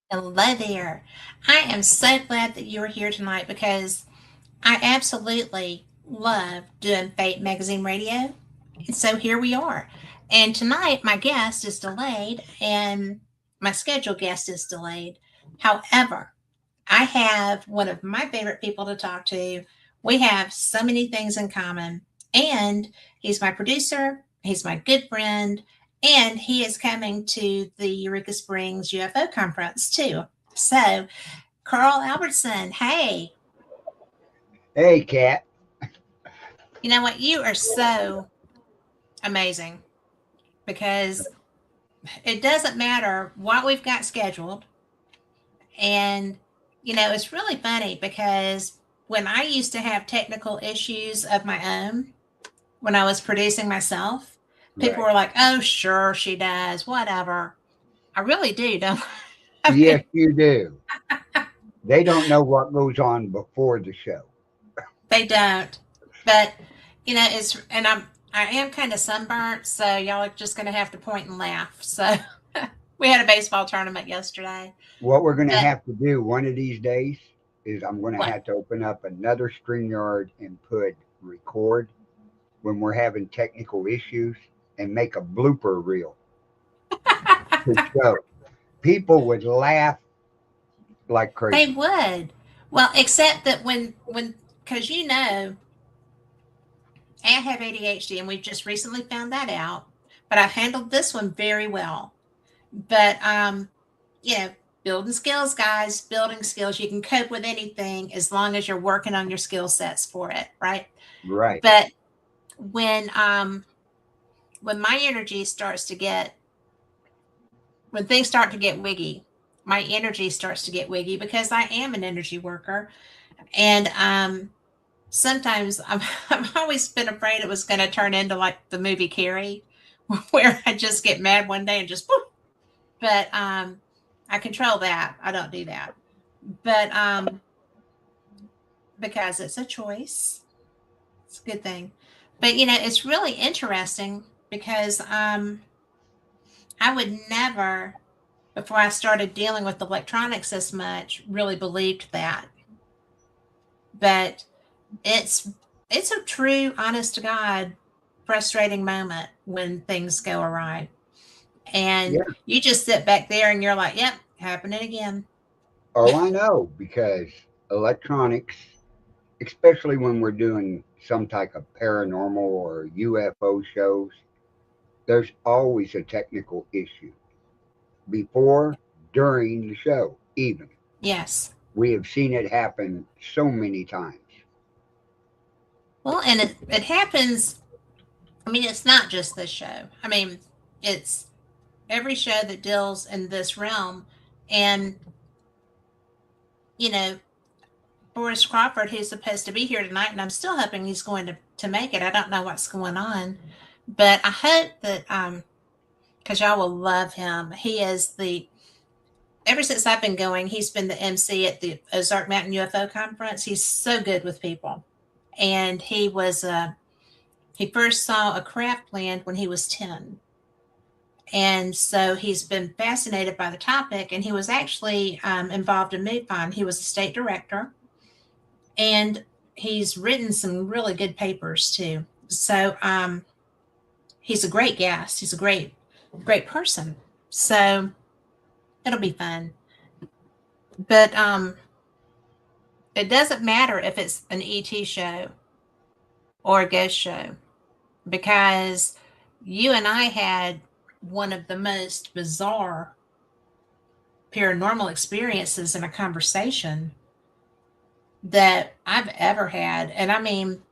Hello there. I am so glad that you are here tonight because I absolutely love doing Fate Magazine Radio. And so here we are. And tonight, my guest is delayed and my scheduled guest is delayed. However, I have one of my favorite people to talk to. We have so many things in common. And he's my producer, he's my good friend, and he is coming to the Eureka Springs UFO Conference too. So, Carl Albertson, hey, Hey, Kat. you know what? You are so amazing because it doesn't matter what we've got scheduled. And, it's really funny because when I used to have technical issues of my own, when I was producing myself, people Right. were like, oh, sure, she does, whatever. I really do, don't I? Yes, you do. They don't know what goes on before the show. They don't. But, I am kind of sunburnt, so y'all are just going to have to point and laugh. So we had a baseball tournament yesterday. What we're going to But have to do one of these days is I'm going to what? have to open up another StreamYard and put record when we're having technical issues and make a blooper reel to show. People would laugh like They crazy. would. Well, except that because I have ADHD and we've just recently found that out, but I've handled this one very well. But, you know, building skills, guys, building skills. You can cope with anything as long as you're working on your skill sets for it, right? Right. But when when my energy starts to get when things start to get wiggy, my energy starts to get wiggy because I am an energy worker, and sometimes I've always been afraid it was going to turn into like the movie Carrie, where I just get mad one day and just whoop. But I control that. I don't do that. But because it's a choice, it's a good thing. But it's really interesting because I would never, before I started dealing with electronics as much, really believed that. But it's it's a true, honest to God, frustrating moment when things go awry. And Yeah. you just sit back there and you're like, yep, happening again. Oh, I know because electronics, especially when we're doing some type of paranormal or UFO shows, there's always a technical issue before, during the show, even. Yes. We have seen it happen so many times. Well, and it happens. I mean, it's not just this show. I mean, it's every show that deals in this realm. And, you know, Boris Crawford, who's supposed to be here tonight, and I'm still hoping he's going to make it. I don't know what's going on. But I hope that, because y'all will love him. He is ever since I've been going, he's been the MC at the Ozark Mountain UFO Conference. He's so good with people. And he first saw a craft land when he was 10. And so he's been fascinated by the topic. And he was actually involved in MUFON. He was a state director. And he's written some really good papers too. So he's a great guest. He's a great person. So it'll be fun. But it doesn't matter if it's an ET show or a ghost show because you and I had one of the most bizarre paranormal experiences in a conversation that I've ever had. And I mean,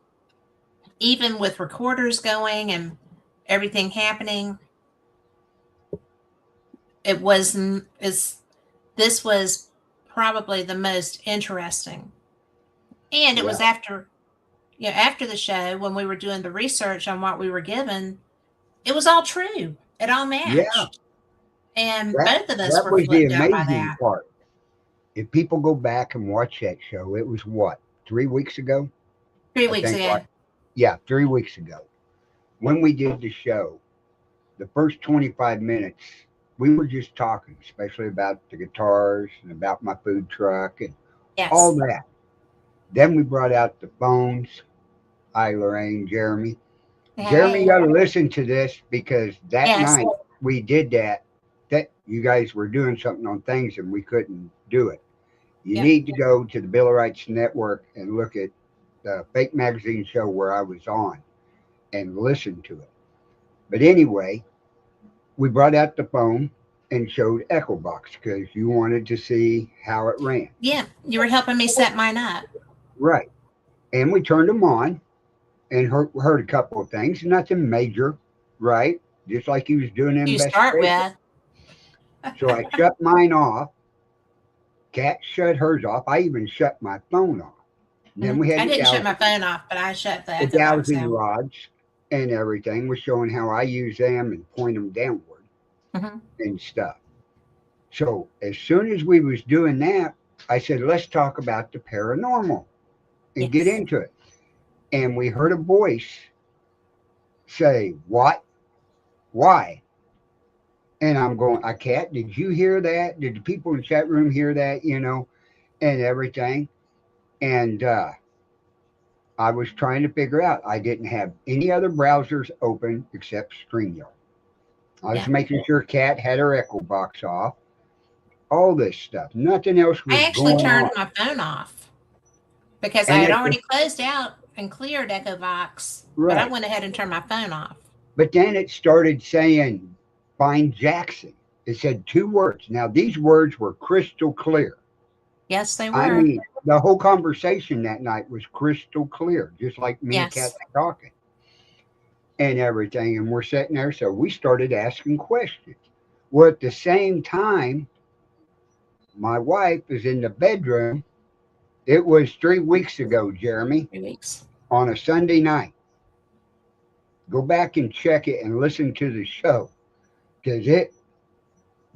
even with recorders going and everything happening, it wasn't as this was probably the most interesting. And it Yeah. was after the show when we were doing the research on what we were given, it was all true. It all Yeah. matched. And That both of us that were was the flipped out by amazing that. part. If people go back and watch that show, it was what, 3 weeks ago? Three I weeks think ago. what, yeah, 3 weeks ago. When we did the show, the first 25 minutes, we were just talking, especially about the guitars and about my food truck and all Yes. that. Then we brought out the phones. Hi, Lorraine, Jeremy. Jeremy, you Hey. got to listen to this because that Yes. night we did that. That you guys were doing something on things and we couldn't do it. You Yep. need to go to the Bill of Rights Network and look at the fake magazine show where I was on and listen to it. But anyway, we brought out the phone and showed Echo Box because you wanted to see how it ran. Yeah. You were helping me set mine up. Right. And we turned them on and heard a couple of things, nothing major, right? Just like he was doing an You start investigation. with. So I shut mine off. Kat shut hers off. I even shut my phone off. And then we had I didn't shut my phone off, but I shut the the echo box dowsing down. rods and everything. Was showing how I use them and point them downward Hmm. and stuff. So as soon as we was doing that, I said, let's talk about the paranormal and get Yes. into it. And we heard a voice say, what? Why? And I'm going, I Cat, did you hear that? Did the people in the chat room hear that? And everything. And I was trying to figure out. I didn't have any other browsers open except StreamYard. I was Yeah. making sure Kat had her Echo Box off. All this stuff. Nothing else was I actually going on. turned my phone off because I And had at the already closed out and cleared Echo Box, but I right. went ahead and turned my phone off. But then it started saying, find Jackson. It said two words. Now, these words were crystal clear. Yes, they I were. mean, the whole conversation that night was crystal clear, just like me and Kat Yes. talking and everything. And we're sitting there. So we started asking questions. Well, at the same time, my wife is in the bedroom. It was 3 weeks ago, Jeremy, 3 weeks. on a Sunday night. Go back and check it and listen to the show because the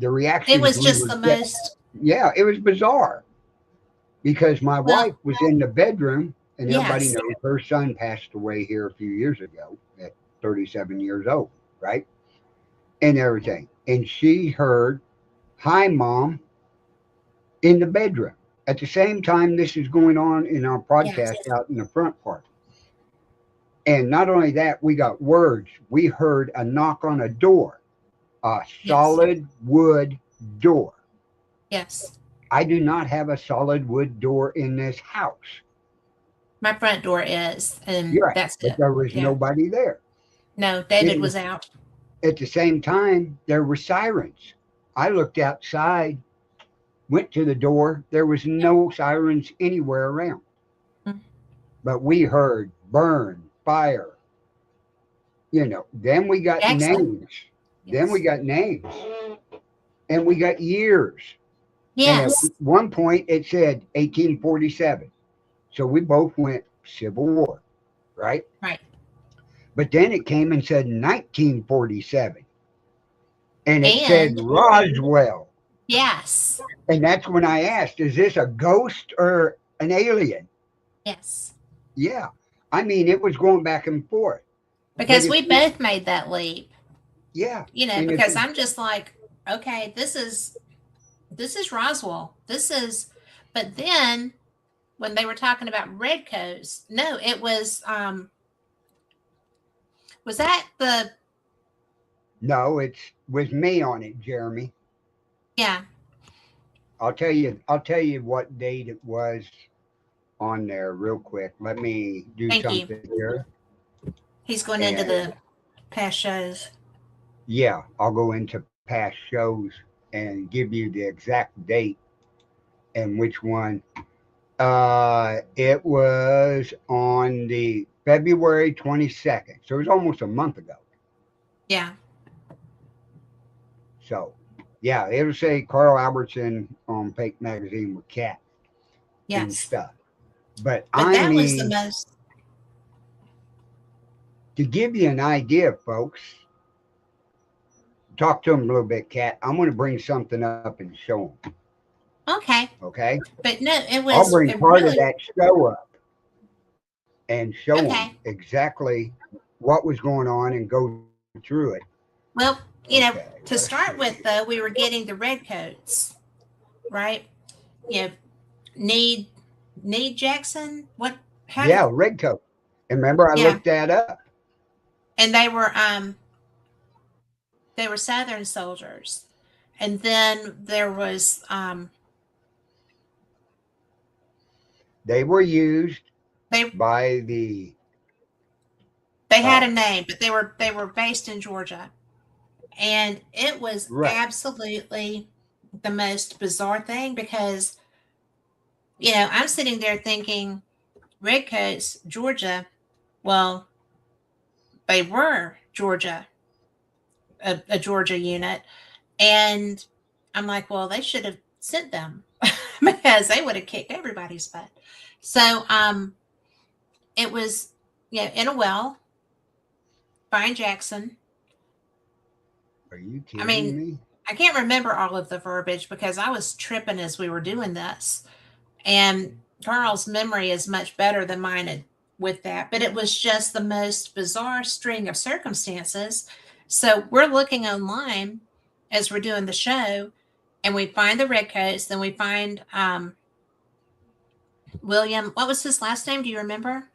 It reactions was we just were the getting, most, yeah, it was bizarre because my well, wife was in the bedroom and everybody yes. knows her son passed away here a few years ago at 37 years old, right? And everything. And she heard, hi, mom, in the bedroom. At the same time, this is going on in our Yes. podcast out in the front part. And not only that, we got words. We heard a knock on a door, a Yes. solid wood door. Yes. I do not have a solid wood door in this house. My front door is, and You're right, that's but it. there was Yeah. nobody there. No, David It, was out. at the same time, there were sirens. I looked outside, went to the door. There was no sirens anywhere around. Mm. But we heard burn, fire. Then we got Jackson. names. Then we Yes. got names. And we got years. And at Yes. one point, it said 1847. So we both went Civil War, right? Right. But then it came and said 1947. And it said And Roswell. yes. And that's when I asked, is this a ghost or an alien? Yes. Yeah. I mean, it was going back and forth. But Because we both made that leap. yeah. And Because I'm just like, okay, this is Roswell. But then when they were talking about redcoats, no, it was that the, no, it's with me on it, Jeremy. yeah, I'll tell you what date it was on there real quick. Let me do thank you. something here. He's going into And the past shows. yeah, I'll go into past shows and give you the exact date and which one. It was on the February 22nd. So it was almost a month ago. Yeah. So yeah, it'll say Carl Albertson on Fake Magazine with Cat and Yes. stuff. But But I that was the mean, most, to give you an idea, folks, talk to them a little bit, Cat. I'm going to bring something up and show them. okay. Okay. But no, I'll bring it part of really, that show up and show them okay. exactly what was going on and go through it. Well, You know, Okay, to start with, though, we were getting the redcoats, right? You know, need need Jackson. What? How did? Yeah, red coat. And remember, I Yeah, looked that up. and they were Southern soldiers, and then there was They were used they by the they had a uh, name, but they were based in Georgia, and it was right. absolutely the most bizarre thing because I'm sitting there thinking redcoats, Georgia. Well, they were Georgia, a Georgia unit, and I'm like, well, they should have sent them because they would have kicked everybody's butt. So it was in a well, Brian Jackson. Are you I kidding mean, me? I can't remember all of the verbiage because I was tripping as we were doing this. And Carl's memory is much better than mine with that. But it was just the most bizarre string of circumstances. So we're looking online as we're doing the show, and we find the redcoats. Then we find William. What was his last name? Do you remember?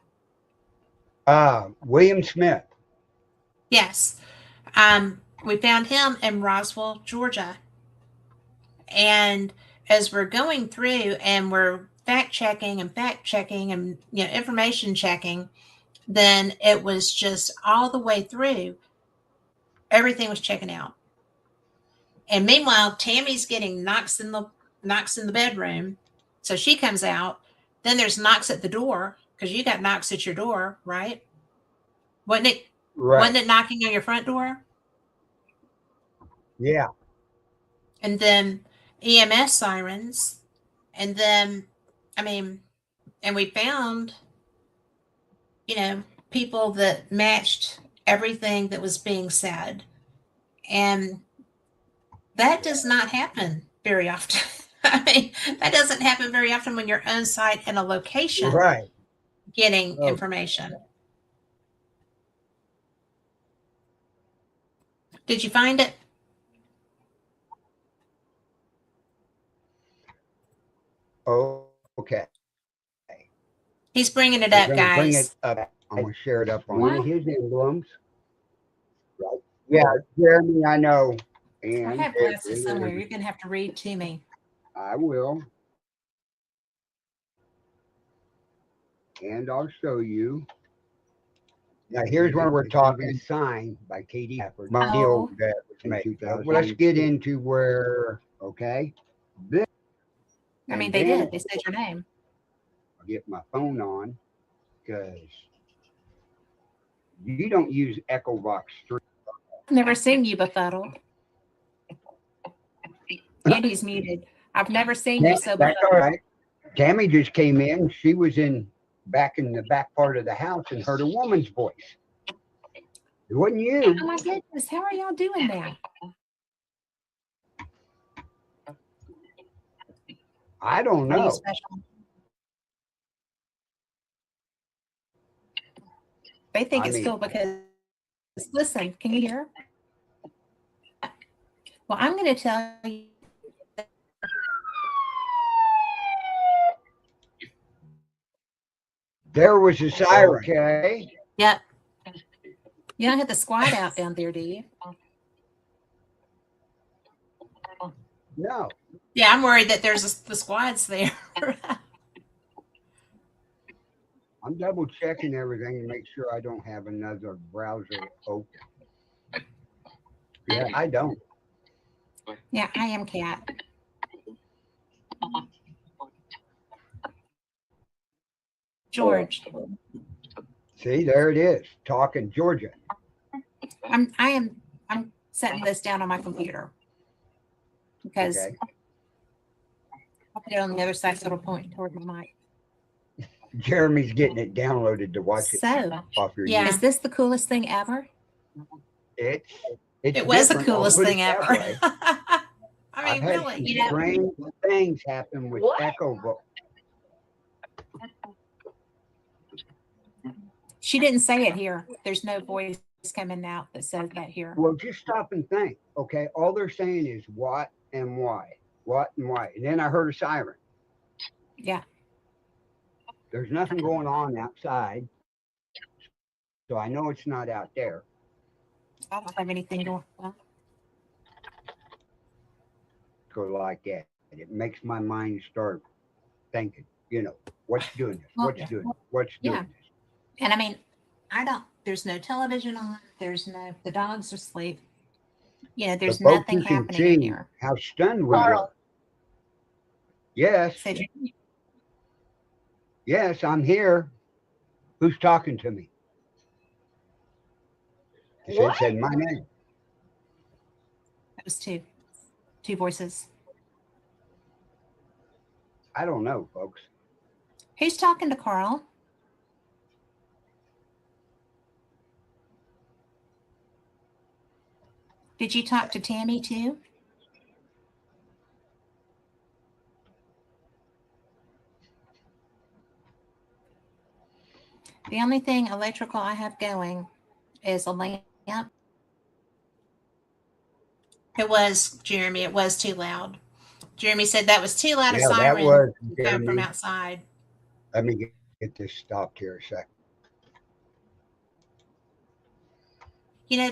William Smith. Yes. We found him in Roswell, Georgia. And as we're going through and we're fact checking and information checking, then it was just all the way through. Everything was checking out. And meanwhile, Tammy's getting knocks in the bedroom. So she comes out. Then there's knocks at the door because you got knocks at your door, right? Wasn't it wasn't Right. it knocking on your front door? Yeah. And then EMS sirens. And then I mean, and we found, you know, people that matched everything that was being said. And that does not happen very often. I mean, that doesn't happen very often when you're on site in a location Right. getting Oh, information. Did you find it? oh, okay. He's bringing it We're up, going to bring it guys. up. I'm going to share it up on one of What? his emblems. Right. Yeah, Jeremy, I know. I And have glasses somewhere. You're going to have to read to me. I will. And I'll show you. Now, here's one we're talking signed by Katie Stafford. Deal Oh, that was made. Well, let's get into where, okay, this, I mean, and they then did. They said your name. I'll get my phone on because you don't use EchoBox 3. I've never seen you befuddled. Andy's muted. I've never seen you so That's all befuddled. right. Tammy just came in. She was back in the back part of the house and heard a woman's voice. It wasn't you. Oh my goodness, how are y'all doing that? I don't Are you know. special? They think I it's mean, cool because, listen, can you hear? Well, I'm going to tell you. there was a siren. Okay. Yep. You don't have the squad out down there, do you? No. Yeah, I'm worried that the squad's there. I'm double checking everything to make sure I don't have another browser open. Yeah, I don't. Yeah, I am Cat. George. See, there it is. Talking Georgia. I'm setting this down on my computer because Okay. I'll put it on the other side so it'll point toward my mic. Jeremy's getting it downloaded to watch it So, off your yeah, is this the coolest thing ever? It's It was the different, I'll coolest put it thing that ever. way. I I've mean, had really, some strange things happen with Echo. She didn't say it here. There's no voice coming out that says that here. Well, just stop and think. Okay, all they're saying is what and why, what and why, and then I heard a siren. Yeah. There's nothing going on outside, so I know it's not out there. I don't have anything going on. Go like that. It makes my mind start thinking. What's doing this? Well, What's doing this? What's doing yeah. this? And I mean, there's no television on. The dogs are asleep. There's But folks, nothing you can happening in see here. how stunned we Carl. were. Yes, Said, yes, I'm here. Who's talking to me? It said my name. that was two voices. I don't know, folks. Who's talking to Carl? Did you talk to Tammy too? The only thing electrical I have going is a lamp. It was, Jeremy, it was too loud. Jeremy said that was too loud a Yeah, that siren was coming from Jeremy. outside. Let me get this stopped here a second.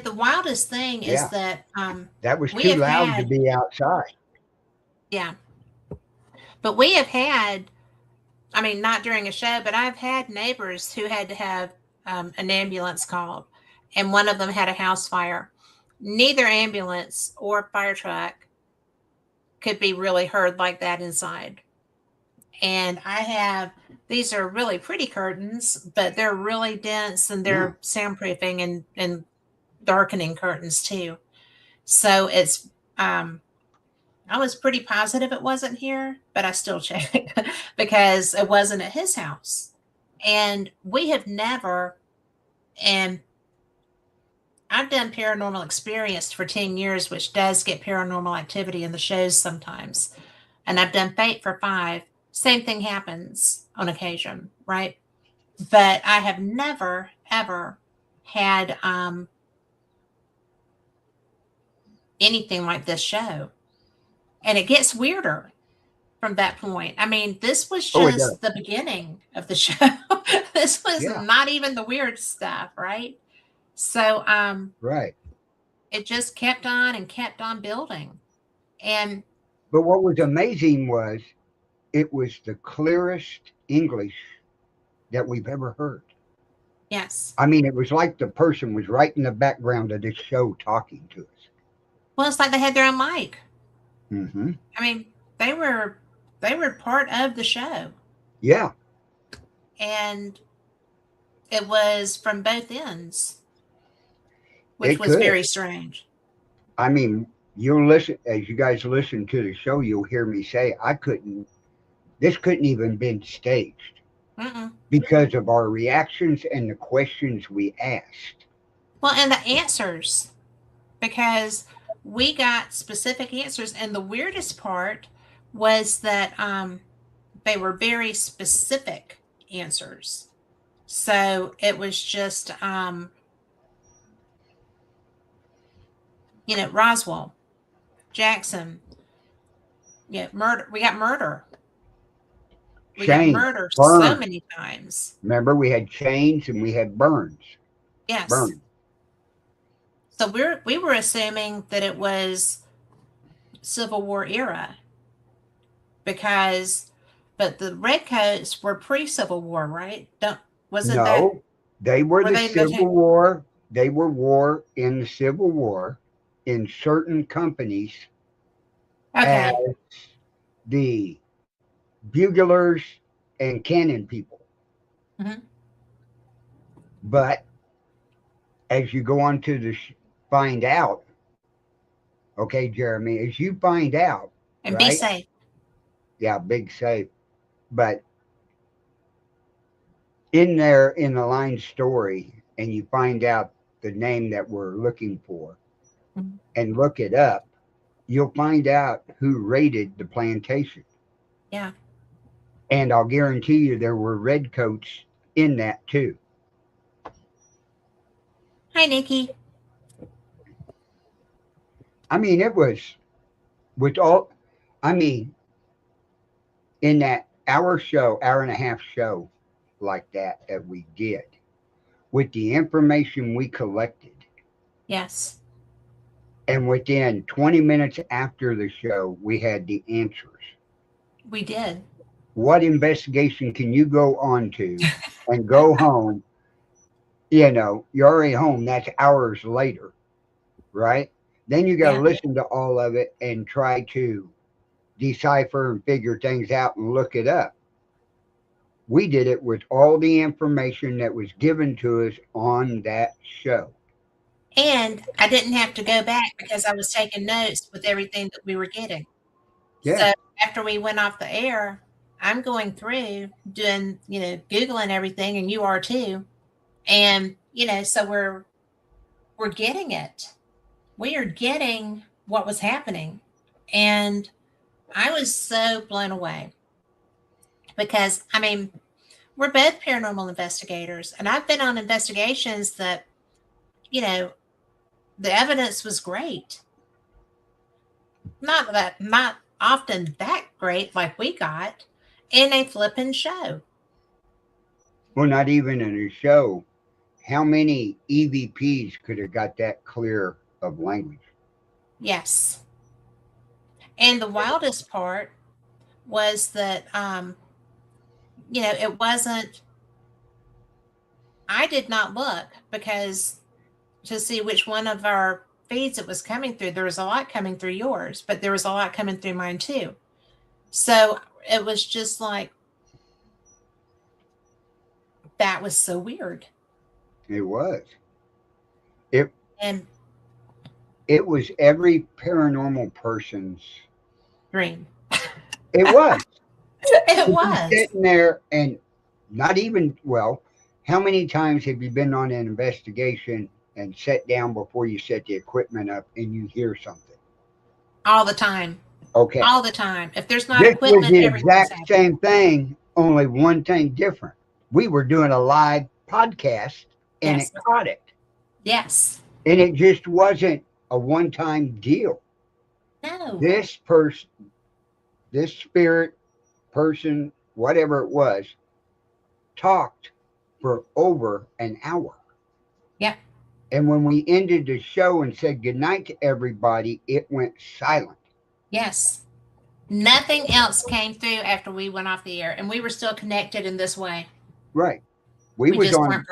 The wildest thing is Yeah, that that was we too have loud to had, be outside. yeah, but we have had, I mean, not during a show, but I've had neighbors who had to have an ambulance called, and one of them had a house fire. Neither ambulance or fire truck could be really heard like that inside. And these are really pretty curtains, but they're really dense and Yeah. they're soundproofing and darkening curtains too. So I was pretty positive it wasn't here, but I still checked because it wasn't at his house. And we have never, and I've done paranormal experience for 10 years, which does get paranormal activity in the shows sometimes. And I've done Fate for 5. Same thing happens on occasion, right? But I have never, ever had anything like this show. And it gets weirder from that point. I mean, this was Oh, it does. just the beginning of the show. This was Yeah. not even the weird stuff, right? So Right. it just kept on and kept on building. And But what was amazing was it was the clearest English that we've ever heard. yes. I mean, it was like the person was right in the background of this show talking to us. Well, it's like they had their own mic. Mm-hmm. I mean, they were part of the show. Yeah. And it was from both ends, which It was could. very strange. I mean, you'll listen as you guys listen to the show. You'll hear me say, This couldn't even been staged Mm-mm. because of our reactions and the questions we asked. Well, and the answers, because we got specific answers, and the weirdest part was that they were very specific answers. So it was just Roswell, Jackson, murder. We got murder. We got Shane, murder so Burns. many times. Remember, we had Chains and we had Burns. Yes. Burns. So we were assuming that it was Civil War era but the redcoats were pre-Civil War, right? Wasn't that? No, they were the they Civil War. They were war in the Civil War in certain companies as Okay. the buglers and cannon people. Mm-hmm. But as you go on to find out, okay, Jeremy, as you find out, And right? be safe. Yeah, big safe. But in there, in the line story, and you find out the name that we're looking for Mm-hmm. and look it up, you'll find out who raided the plantation. Yeah. And I'll guarantee you there were redcoats in that too. Hi, Nikki. I mean, it was with all, I mean, in that hour and a half show like that we did, with the information we collected, Yes, and within 20 minutes after the show, we had the answers. we did. What investigation can you go on to and go home? You're already home. That's hours later, right? Then you got to Yeah. listen to all of it and try to decipher and figure things out and look it up. We did it with all the information that was given to us on that show. And I didn't have to go back because I was taking notes with everything that we were getting. Yeah. So after we went off the air, I'm going through doing, Googling everything, and you are too. And, so we're getting it. We are getting what was happening. And I was so blown away because, I mean, we're both paranormal investigators, and I've been on investigations that, you know, the evidence was great. Not often that great like we got in a flippin' show. Well, not even in a show. How many EVPs could have got that clear of language? Yes. And the wildest part was that it wasn't I did not look because to see which one of our feeds it was coming through. There was a lot coming through yours, but there was a lot coming through mine too. So it was just like that was so weird. It was. It And it was every paranormal person's. dream. It was. It To be was. sitting there and not even well. How many times have you been on an investigation and sat down before you set the equipment up and you hear something? All the time. Okay. All the time. If there's not This was equipment, the everything's exact happening. same thing, only one thing different. We were doing a live podcast and it Yes. caught it. Yes. And it just wasn't a one time deal. No. This person, this spirit person, whatever it was, talked for over an hour. Yep. And when we ended the show and said goodnight to everybody, it went silent. Yes. Nothing else came through after we went off the air, and we were still connected in this way. Right. We just weren't We was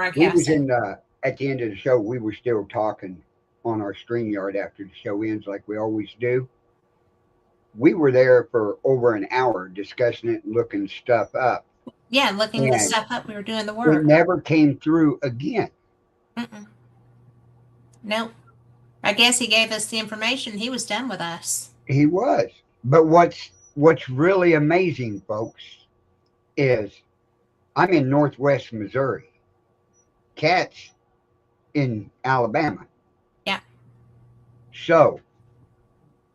broadcasting. in at the end of the show, we were still talking on our StreamYard after the show ends like we always do. We were there for over an hour discussing it and looking stuff up. Yeah, looking the And stuff up, we were doing the it work. never came through again. Mm-mm. Nope. I guess he gave us the information. He was done with us. He was. But what's really amazing, folks, is I'm in Northwest Missouri. Cat's in Alabama. Yeah. So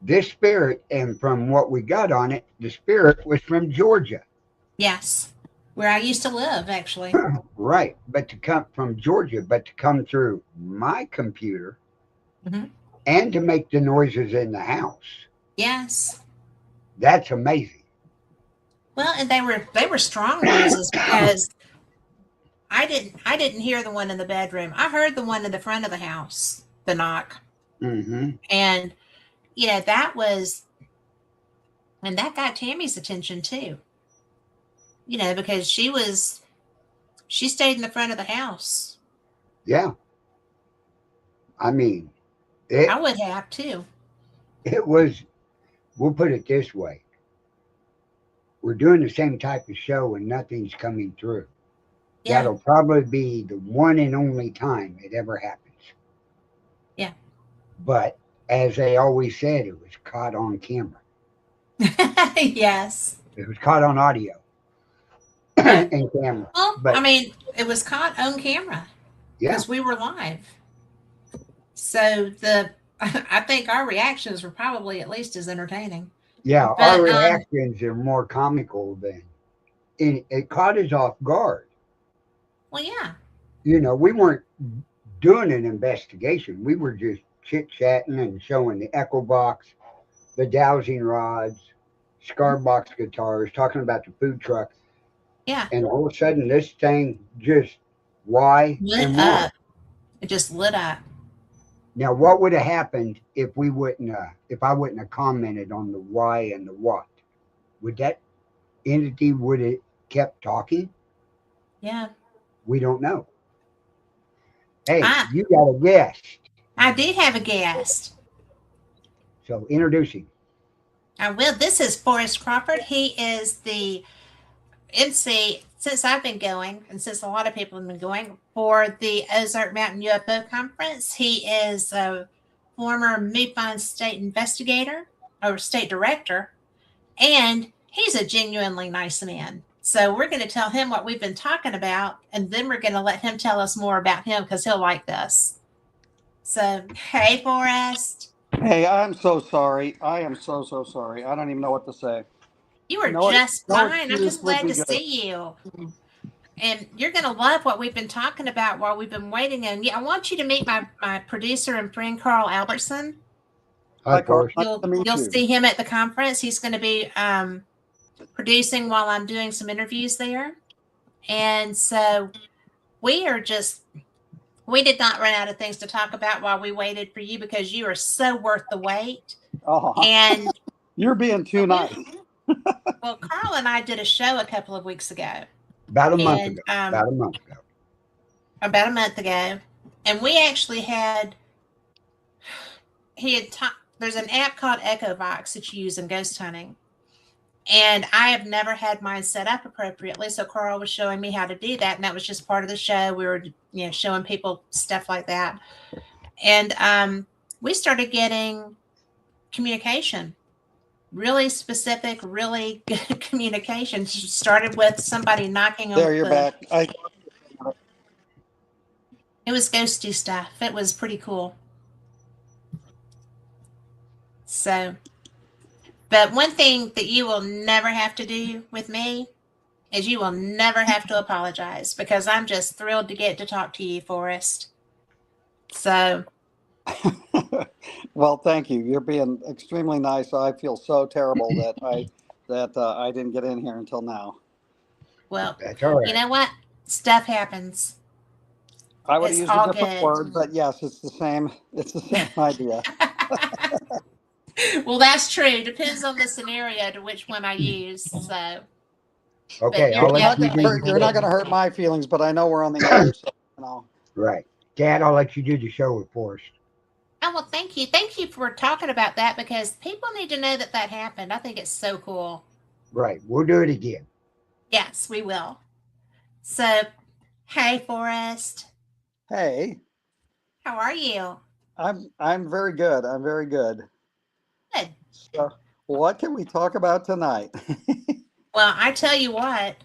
this spirit, and from what we got on it, the spirit was from Georgia. Yes. Where I used to live, actually. Right. But to come from Georgia, but to come through my computer Hmm. and to make the noises in the house. Yes. That's amazing. Well, and they were strong noises because I didn't hear the one in the bedroom. I heard the one in the front of the house, the knock. Mm-hmm. And that was and that got Tammy's attention too. Because she stayed in the front of the house. Yeah. I mean, I it would have too. it was, we'll put it this way. We're doing the same type of show and nothing's coming through. Yeah. That'll probably be the one and only time it ever happens. Yeah. But as they always said, it was caught on camera. Yes. It was caught on audio Yeah. and camera. Well, I But mean, it was caught on camera yeah, because we were live. So I think our reactions were probably at least as entertaining. yeah, our But reactions are more comical than, and it caught us off guard. well, yeah. We weren't doing an investigation. We were just chit chatting and showing the echo box, the dowsing rods, cigar box guitars, talking about the food truck, Yeah. and all of a sudden this thing just why Lit and why. up. It just lit up. Now, what would have happened if we wouldn't, if I wouldn't have commented on the why and the what? Would that entity would have kept talking? Yeah. We don't know. Hey, I you got a guest, I do have a guest. so introduce him. I will. This is Forrest Crawford. He is the MC since I've been going, and since a lot of people have been going for the Ozark Mountain UFO Conference. He is a former MUFON state investigator or state director, and he's a genuinely nice man. So we're going to tell him what we've been talking about, and then we're going to let him tell us more about him because he'll like this. So, hey, Forrest. Hey, I'm so sorry. I am so sorry. I don't even know what to say. You are No, just no fine. I'm excuse just would glad be to good. see you. And you're going to love what we've been talking about while we've been waiting. And I want you to meet my producer and friend, Carl Albertson. Hi, Carl. Forrest. Nice to meet You'll you. see him at the conference. He's going to be producing while I'm doing some interviews there. And so we did not run out of things to talk about while we waited for you because you are so worth the wait. Oh, And you're being too nice. well, Carl and I did a show a couple of weeks ago. About a month And ago. About a month ago. about a month ago, and we actually had there's an app called EchoVox that you use in ghost hunting, and I have never had mine set up appropriately. So Carl was showing me how to do that, and that was just part of the show. We were showing people stuff like that, and we started getting communication, really specific, really good communication. Started with somebody knocking on There, you're back. It was ghosty stuff. It was pretty cool. So, but one thing that you will never have to do with me is you will never have to apologize because I'm just thrilled to get to talk to you, Forrest. So, Well, thank you. You're being extremely nice. I feel so terrible that I didn't get in here until now. well, That's all right. you know what? Stuff happens. I would It's have used all a different good. word, but yes, it's the same. It's the same idea. Well, that's true. Depends on the scenario to which one I use. So, Okay, you're I'll let you definitely do You're not going to hurt my feelings, but I know we're on the air, so Right. Dad, I'll let you do the show with Forrest. Oh, well, thank you. Thank you for talking about that because people need to know that that happened. I think it's so cool. Right. We'll do it again. Yes, we will. So, hey, Forrest. Hey, How are you? I'm very good. I'm very good. Good. So, what can we talk about tonight? Well, I tell you what,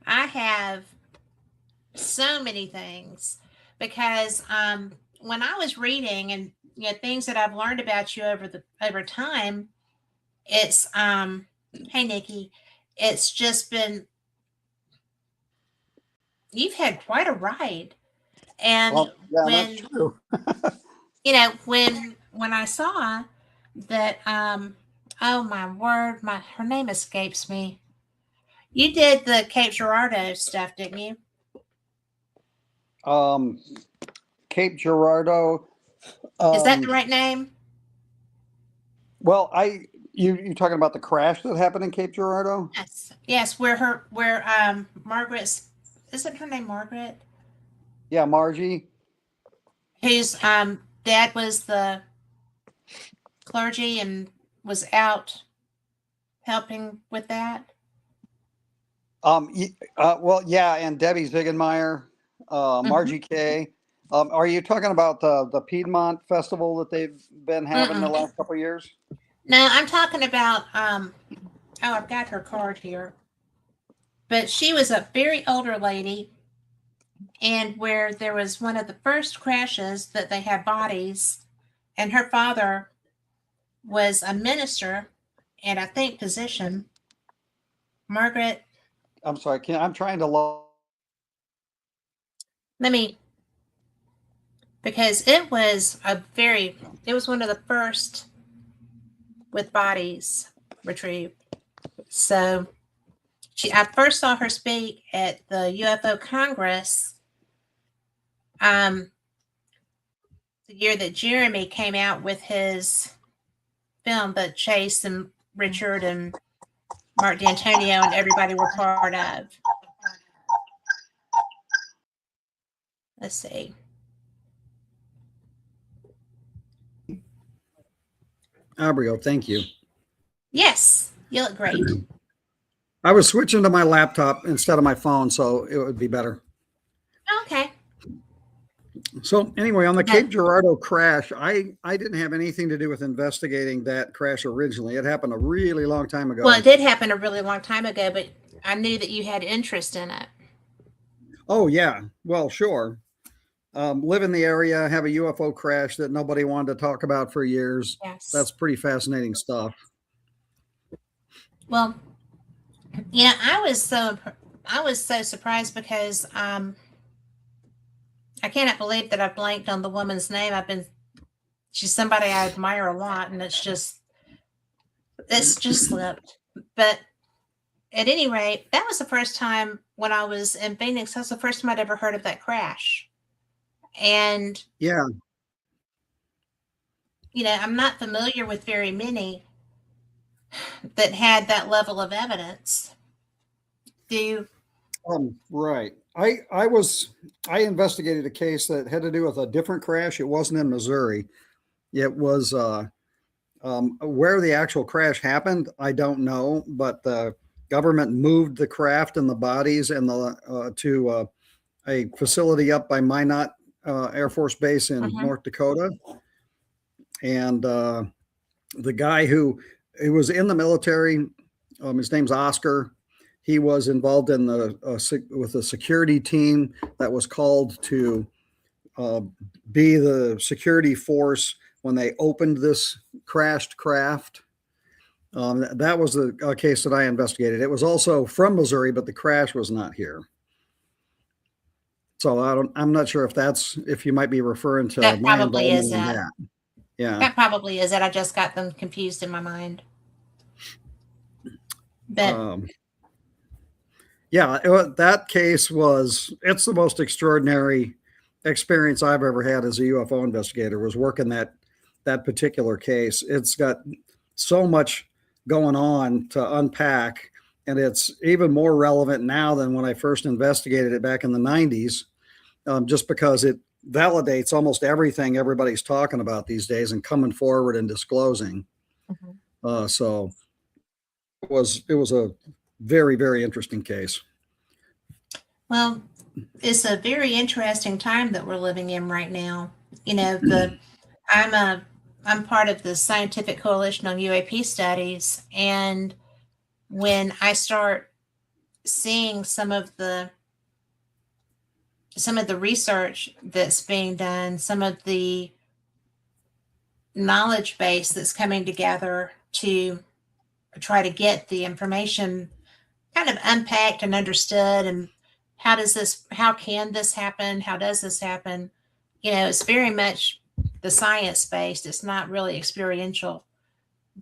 I have so many things because when I was reading and things that I've learned about you over time, it's hey Nikki, it's just been you've had quite a ride. And Well, yeah, that's when true. when I saw that oh my word, her name escapes me. You did the Cape Girardeau stuff, didn't you? Cape Girardeau. Is that the right name? Well, you talking about the crash that happened in Cape Girardeau? Yes, where Margaret's, isn't her name Margaret? Yeah, Margie. Whose dad was the clergy and was out helping with that. Well, yeah, and Debbie Ziegenmeyer, Margie Kay. Are you talking about the Piedmont Festival that they've been having the last couple of years? No, I'm talking about oh, I've got her card here. But she was a very older lady, and where there was one of the first crashes that they had bodies, and her father was a minister and I think physician. Margaret. I'm sorry. I'm trying to. Let me. because it was one of the first with bodies retrieved. So I first saw her speak at the UFO Congress, the year that Jeremy came out with his film that Chase and Richard and Mark D'Antonio and everybody were part of. Let's see. Abriel, thank you. Yes, you look great. I was switching to my laptop instead of my phone, so it would be better. Okay. So anyway, on the Cape Girardeau crash, I didn't have anything to do with investigating that crash originally. It happened a really long time ago. Well, it did happen a really long time ago, but I knew that you had interest in it. Oh, yeah. Well, sure. Live in the area, have a UFO crash that nobody wanted to talk about for years. Yes. That's pretty fascinating stuff. Well, I was so surprised because I cannot believe that I blanked on the woman's name. She's somebody I admire a lot, and it's just slipped. But at any rate, that was the first time when I was in Phoenix. That's the first time I'd ever heard of that crash. And yeah, I'm not familiar with very many that had that level of evidence. Do you? Right. I investigated a case that had to do with a different crash. It wasn't in Missouri. It was where the actual crash happened. I don't know, but the government moved the craft and the bodies and to a facility up by Minot Air Force Base in North Dakota. And the guy who was in the military, his name's Oscar. He was involved in with the security team that was called to be the security force when they opened this crashed craft. That was the case that I investigated. It was also from Missouri, but the crash was not here. So I'm not sure if you might be referring to that my probably involvement is in it. that. Yeah. That probably is it. I just got them confused in my mind. But yeah, that case it's the most extraordinary experience I've ever had as a UFO investigator, was working that particular case. It's got so much going on to unpack, and it's even more relevant now than when I first investigated it back in the 90s, just because it validates almost everything everybody's talking about these days and coming forward and disclosing. So it was a very, very interesting case. Well, it's a very interesting time that we're living in right now. I'm part of the Scientific Coalition on UAP Studies, and when I start seeing some of the research that's being done, some of the knowledge base that's coming together to try to get the information kind of unpacked and understood, and how can this happen? How does this happen? It's very much the science based. It's not really experiential,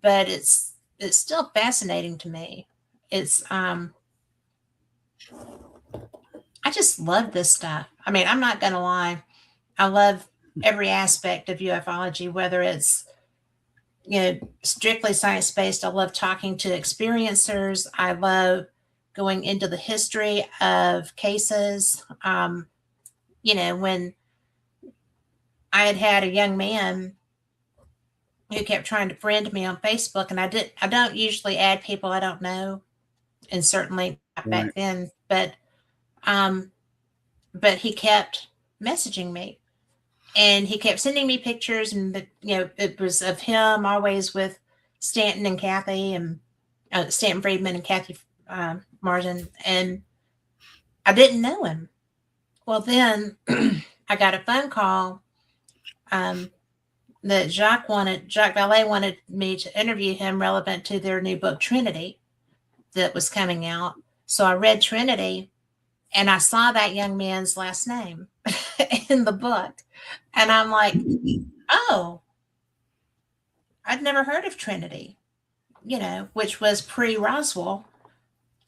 but it's still fascinating to me. It's I just love this stuff. I mean, I'm not going to lie. I love every aspect of ufology, whether it's strictly science based. I love talking to experiencers. I love going into the history of cases. When I had a young man who kept trying to friend me on Facebook, and I don't usually add people I don't know, and certainly not back then, but he kept messaging me, and he kept sending me pictures, and it was of him always with Stanton and Kathy, and Stanton Friedman and Kathy Martin, and I didn't know him. Well, then I got a phone call that Jacques Vallée wanted me to interview him relevant to their new book Trinity that was coming out. So I read Trinity, and I saw that young man's last name. in the book. And I'm like, oh, I'd never heard of Trinity, which was pre-Roswell.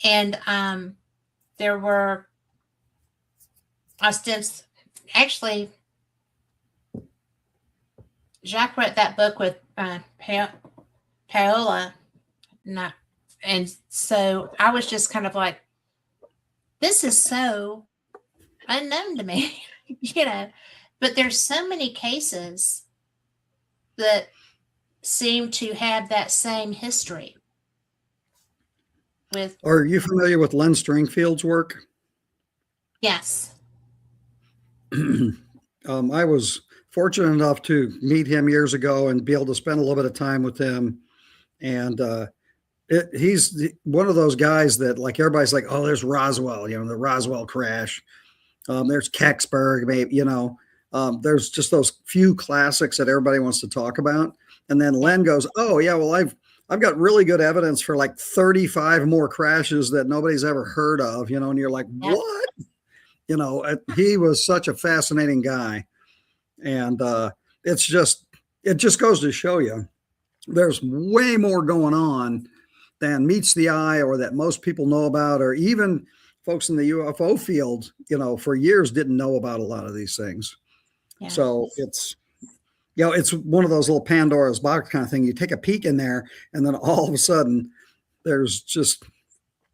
And there were actually, Jacques wrote that book with Paola, and so I was just kind of like, this is so unknown to me, but there's so many cases that seem to have that same history. Are you familiar with Len Stringfield's work? Yes. I was fortunate enough to meet him years ago and be able to spend a little bit of time with him. And he's one of those guys that, like, everybody's like, oh, there's Roswell, the Roswell crash. There's Kecksburg, maybe, there's just those few classics that everybody wants to talk about. And then Len goes, oh yeah, well, I've got really good evidence for like 35 more crashes that nobody's ever heard of, and you're like, what? He was such a fascinating guy. And it just goes to show you there's way more going on than meets the eye or that most people know about, or even folks in the UFO field, for years didn't know about a lot of these things. Yeah. So it's one of those little Pandora's box kind of thing. You take a peek in there, and then all of a sudden there's just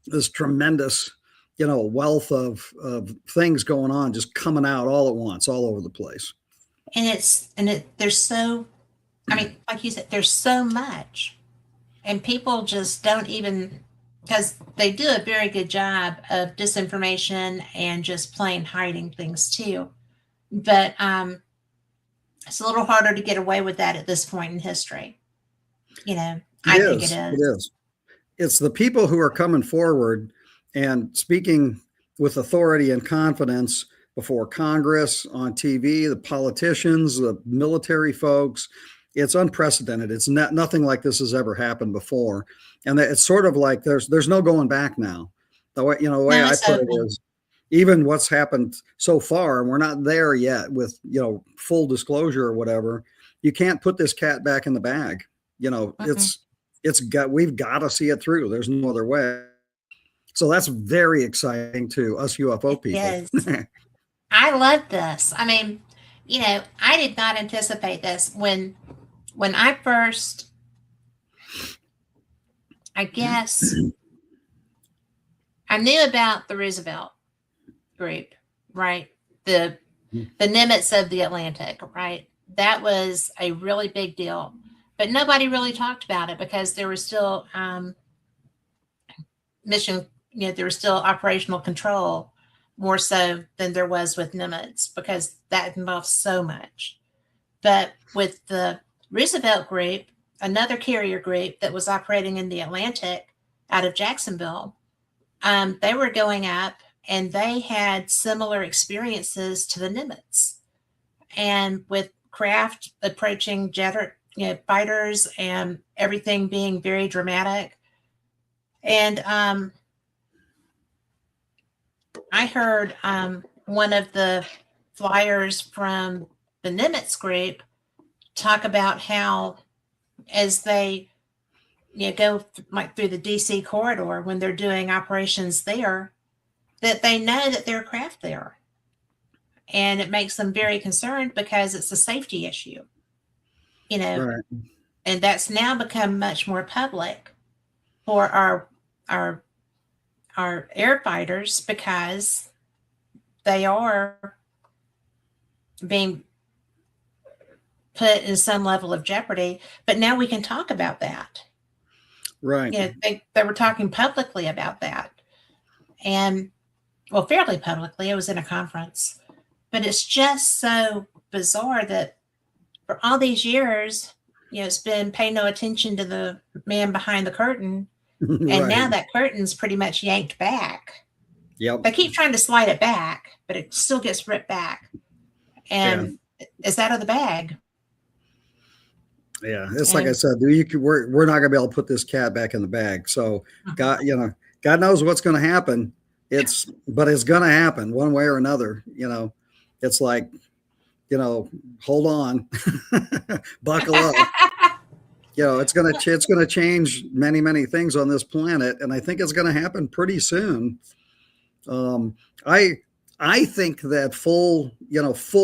this tremendous, wealth of things going on, just coming out all at once, all over the place. And there's so, like you said, there's so much, and people just don't even, because they do a very good job of disinformation and just plain hiding things too. But it's a little harder to get away with that at this point in history. I think it is. It is. It's the people who are coming forward and speaking with authority and confidence before Congress, on TV, the politicians, the military folks. It's unprecedented. It's nothing like this has ever happened before. And it's sort of like there's no going back now. The way I put it is, even what's happened so far, and we're not there yet with, full disclosure or whatever, you can't put this cat back in the bag. We've got to see it through. There's no other way. So that's very exciting to us UFO people. Yes. I love this. I did not anticipate this when I first, I guess, I knew about the Roosevelt group, right? The Nimitz of the Atlantic, right? That was a really big deal, but nobody really talked about it because there was still there was still operational control more so than there was with Nimitz, because that involves so much. But with the Roosevelt group, another carrier group that was operating in the Atlantic out of Jacksonville, they were going up, and they had similar experiences to the Nimitz, and with craft approaching fighters and everything being very dramatic. And I heard one of the flyers from the Nimitz group talk about how, as they go through the DC corridor when they're doing operations there, that they know that there are craft there, and it makes them very concerned because it's a safety issue, Right. And that's now become much more public for our air fighters, because they are being put in some level of jeopardy. But now we can talk about that. Right. They were talking publicly about that, and fairly publicly. It was in a conference, but it's just so bizarre that for all these years, it's been pay no attention to the man behind the curtain. And Right. now that curtain's pretty much yanked back. Yep. They keep trying to slide it back, but it still gets ripped back. And it's out of the bag. Yeah. It's like I said, we're not gonna be able to put this cat back in the bag. So God knows what's gonna happen. But it's gonna happen one way or another, it's like, hold on, buckle up. It's gonna change many things on this planet, and I think it's gonna happen pretty soon. Um, I think that full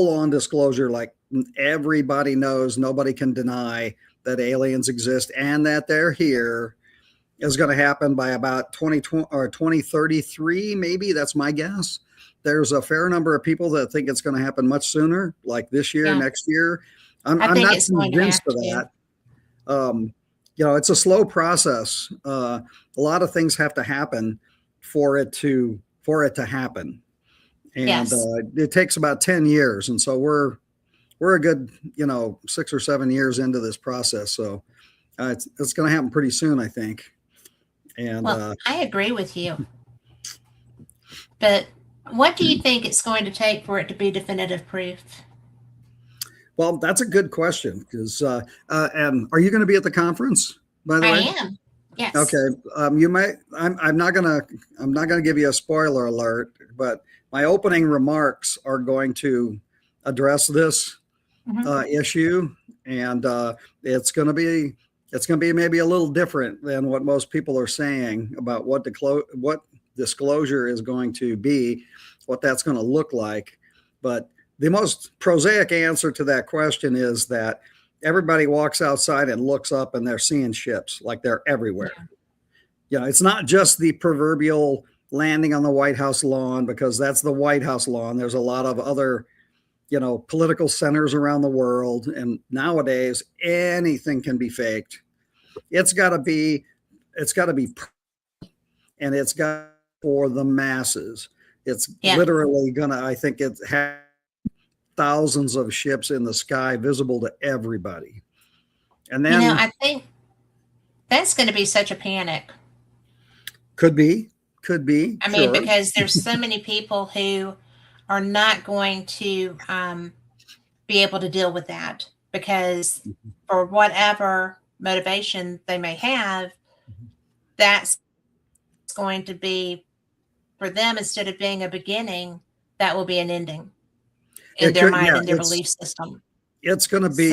on disclosure, like everybody knows, nobody can deny that aliens exist and that they're here, is going to happen by about 2020 or 2033, maybe. That's my guess. There's a fair number of people that think it's going to happen much sooner, like this year, Yeah. next year. I'm think not it's going to convinced have of to. that. It's a slow process. A lot of things have to happen for it to happen, and Yes. It takes about 10 years, and so we're a good 6 or 7 years into this process. So it's going to happen pretty soon, I think. And Well, I agree with you. But what do you think it's going to take for it to be definitive proof? well, that's a good question, because and are you going to be at the conference, by the I way? am. Yes. Okay. You might. I'm not gonna give you a spoiler alert, but my opening remarks are going to address this issue, and it's going to be maybe a little different than what most people are saying about what disclosure is going to be, what that's going to look like. But the most prosaic answer to that question is that everybody walks outside and looks up and they're seeing ships, like they're everywhere. It's not just the proverbial landing on the White House lawn, because that's the White House lawn. There's a lot of other political centers around the world, and nowadays anything can be faked. It's got to be, and it's got for the masses. It's literally gonna. I think it has thousands of ships in the sky, visible to everybody. And then I think that's going to be such a panic. Could be. I mean, because there's so many people who are not going to be able to deal with that, because for whatever motivation they may have, that's going to be, for them, instead of being a beginning, that will be an ending in their mind and their belief system. It's going to be,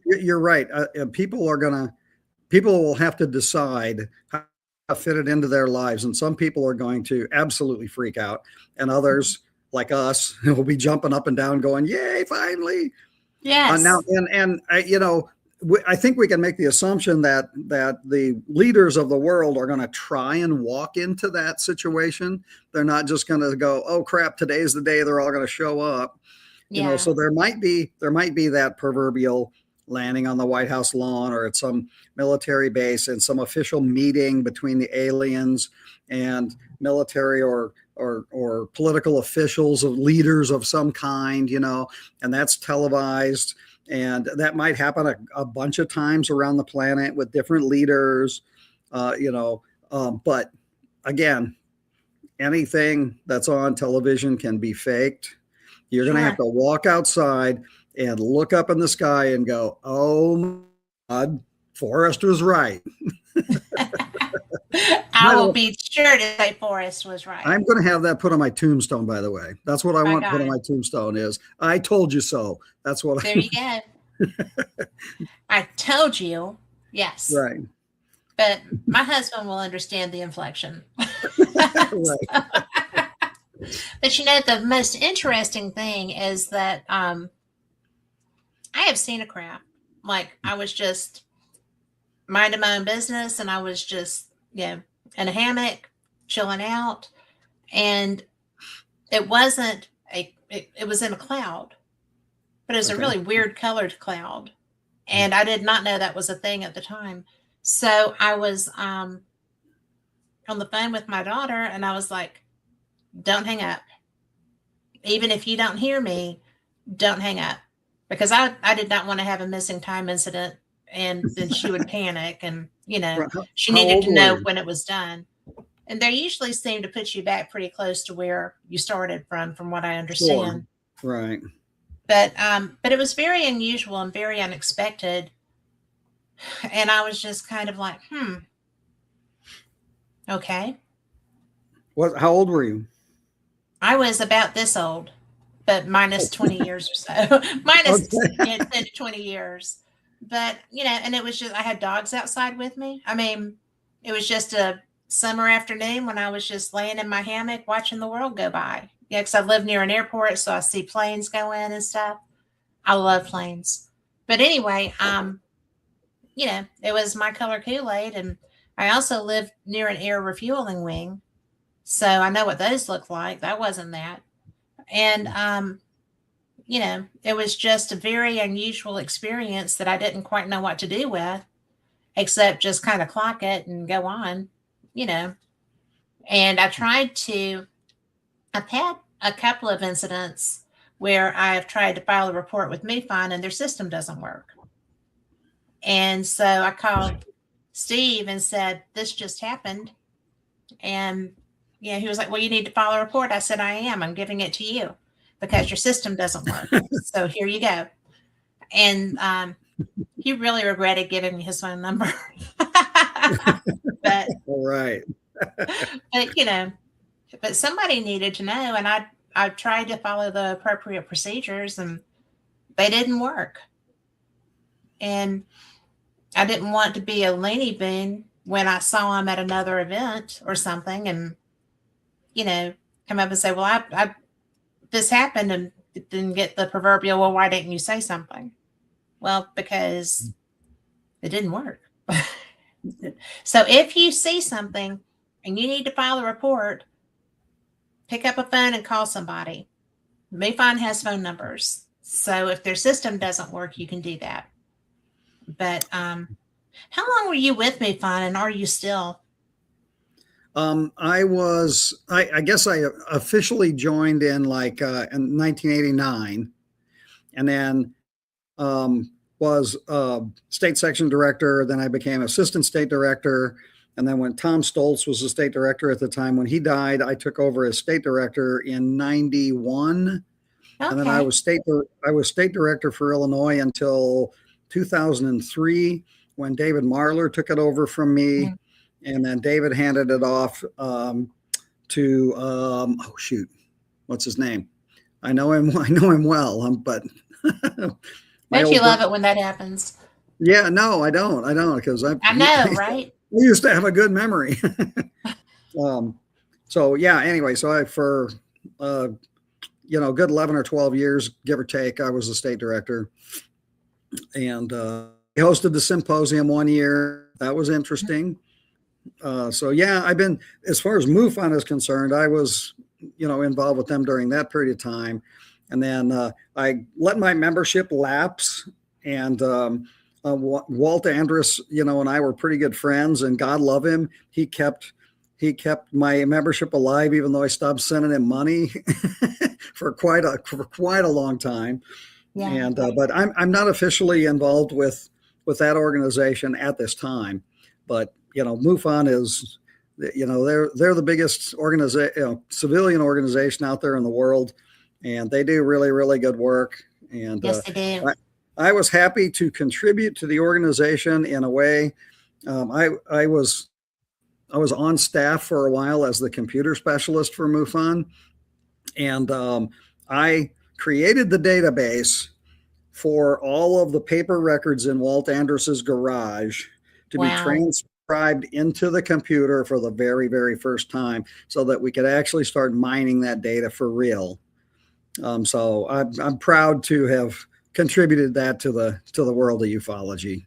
you're right. People will have to decide how to fit it into their lives. And some people are going to absolutely freak out, and others, like us, will be jumping up and down going, yay, finally. Yes. Now, I think we can make the assumption that the leaders of the world are going to try and walk into that situation. They're not just going to go, oh crap, today's the day they're all going to show up. So there might be that proverbial landing on the White House lawn or at some military base, and some official meeting between the aliens and military or political officials, of leaders of some kind, and that's televised. And that might happen a bunch of times around the planet with different leaders, but again, anything that's on television can be faked. You're going to have to walk outside and look up in the sky and go, oh my God, Forrest was right. I will be sure to say Forrest was right. I'm going to have that put on my tombstone, by the way. That's what I want put on my tombstone is, I told you so. That's what There you go. I told you. Yes. Right. But my husband will understand the inflection. Right. But the most interesting thing is that I have seen a craft. Like, I was just minding my own business, and I was just, in a hammock, chilling out. And it wasn't it was in a cloud, but it was a really weird colored cloud. And I did not know that was a thing at the time. So I was on the phone with my daughter, and I was like, don't hang up. Even if you don't hear me, don't hang up. Because I did not want to have a missing time incident, and then she would panic, and, she needed to know when it was done. And they usually seem to put you back pretty close to where you started from what I understand. Sure. Right. But it was very unusual and very unexpected. And I was just kind of like, okay. How old were you? I was about this old. but minus 20 years or so, minus Okay. 10 to 20 years. But, and it was just, I had dogs outside with me. I mean, it was just a summer afternoon when I was just laying in my hammock watching the world go by. Yeah, because I live near an airport, so I see planes go in and stuff. I love planes. But anyway, it was my color Kool-Aid. And I also lived near an air refueling wing. So I know what those look like. That wasn't that. And, it was just a very unusual experience that I didn't quite know what to do with, except just kind of clock it and go on, you know. And I've had a couple of incidents where I've tried to file a report with MUFON and their system doesn't work. And so I called Steve and said, this just happened. And he was like, well, you need to file a report. I said, I am. I'm giving it to you because your system doesn't work. So here you go. And he really regretted giving me his phone number. But All right. but somebody needed to know, and I tried to follow the appropriate procedures and they didn't work. And I didn't want to be a loony bin when I saw him at another event or something and, come up and say, well, I this happened, and didn't get the proverbial, well, why didn't you say something? Well, because it didn't work. So if you see something and you need to file a report, pick up a phone and call somebody. MUFON has phone numbers. So if their system doesn't work, you can do that. But how long were you with MUFON, and are you still? I guess I officially joined in in 1989, and then was state section director. Then I became assistant state director. And then when Tom Stoltz was the state director at the time, when he died, I took over as state director in 91. Okay. And then I was state director for Illinois until 2003, when David Marler took it over from me. Mm-hmm. And then David handed it off to what's his name? I know him well, but don't you love it when that happens? Yeah, no, I don't, because I know, right? We used to have a good memory. So yeah, anyway, so I for good 11 or 12 years, give or take, I was the state director, and I hosted the symposium one year. That was interesting. So yeah, I've been, as far as MUFON is concerned, I was, involved with them during that period of time. And then I let my membership lapse, and Walt Andrus, and I were pretty good friends, and God love him. He kept my membership alive, even though I stopped sending him money for quite a long time. Yeah. And but I'm not officially involved with that organization at this time, but MUFON is, they're the biggest civilian organization out there in the world, and they do really, really good work. And yes, they do. I was happy to contribute to the organization in a way. I was on staff for a while as the computer specialist for MUFON, and I created the database for all of the paper records in Walt Andrus's garage to be transcribed into the computer for the very, very first time, so that we could actually start mining that data for real. So I'm proud to have contributed that to the world of ufology.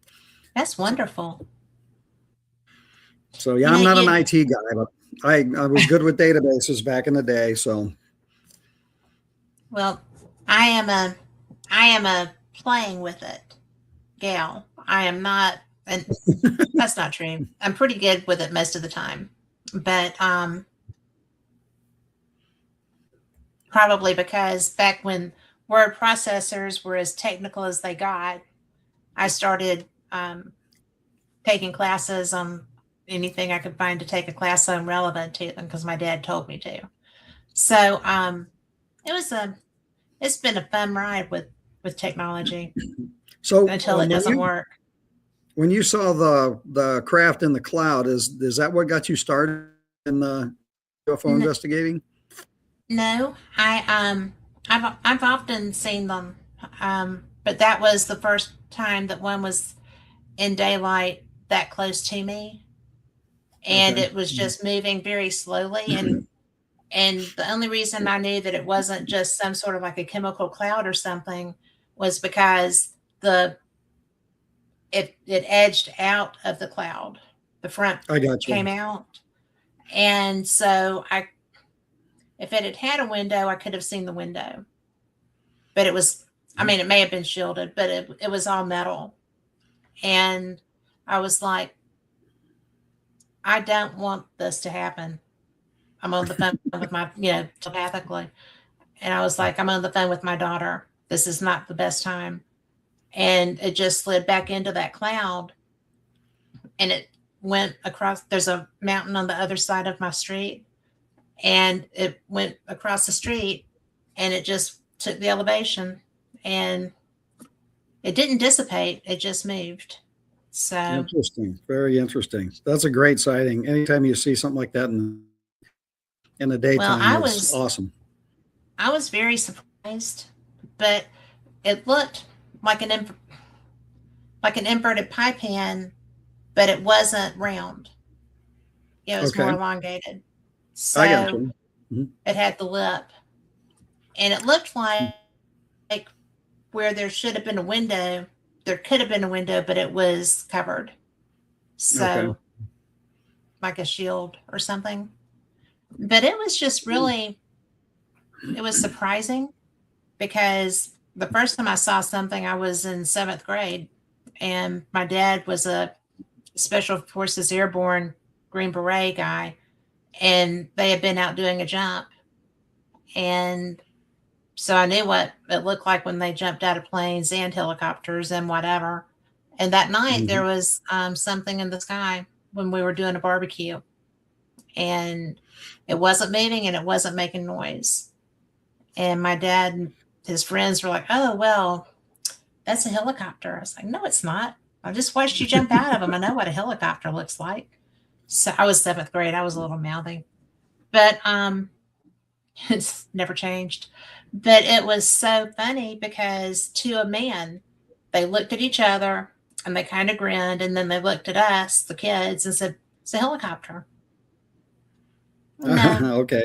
That's wonderful. So yeah, I'm not an IT guy, but I was good with databases back in the day. So, well, I am a playing with it gal. I am not, and that's not true. I'm pretty good with it most of the time, but probably because back when word processors were as technical as they got, I started taking classes on anything I could find to take a class on relevant to them, because my dad told me to. So it's been a fun ride with technology. So until it doesn't work. When you saw the craft in the cloud, is that what got you started in the UFO investigating? No, I I've often seen them, but that was the first time that one was in daylight that close to me, and Okay. it was just moving very slowly. And the only reason I knew that it wasn't just some sort of like a chemical cloud or something was because the it edged out of the cloud. The front I got came you. out, and so I if it had had a window, I could have seen the window, but it was. I mean, it may have been shielded, but it was all metal. And I was like, I don't want this to happen. I'm on the phone with my, telepathically. And I was like, I'm on the phone with my daughter. This is not the best time. And it just slid back into that cloud and it went across. There's a mountain on the other side of my street. And it went across the street and it just took the elevation and it didn't dissipate. It just moved. So, Interesting. Very interesting. That's a great sighting. Anytime you see something like that in the well, daytime, it's awesome. I was very surprised, but it looked like like an inverted pie pan, but it wasn't round. It was more Okay. elongated. I got So you. Mhm. it had the lip, and it looked like where there should have been a window, there could have been a window, but it was covered. Okay. So like a shield or something. But it was just really, it was surprising because the first time I saw something, I was in seventh grade, and my dad was a Special Forces Airborne Green Beret guy, and they had been out doing a jump. And so I knew what it looked like when they jumped out of planes and helicopters and whatever. And that night, there Mhm. was something in the sky when we were doing a barbecue, and it wasn't moving and it wasn't making noise. And my dad and his friends were like, "Oh, well, that's a helicopter." I was like, "No, it's not. I just watched you jump out of them. I know what a helicopter looks like." So I was seventh grade. I was a little mouthy, but it's never changed. But it was so funny because to a man, they looked at each other and they kind of grinned, and then they looked at us, the kids, and said, "It's a helicopter." No, Okay.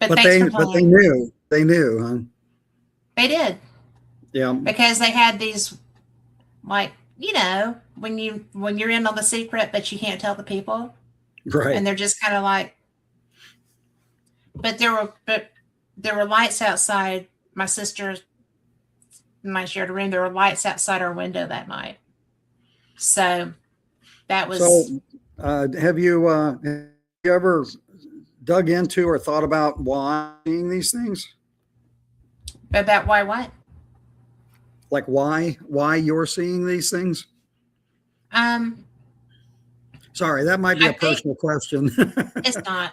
but But thanks for they playing. knew. They knew, huh? They did Yeah. because they had these like when you're in on the secret, but you can't tell the people, Right. and they're just kind of like. But there were lights outside. My sister and I shared a room. There were lights outside our window that night. So that was So, have you ever dug into or thought about why seeing these things? about why what? Like why you're seeing these things? Um, Sorry, that might be I a think personal question. it's not,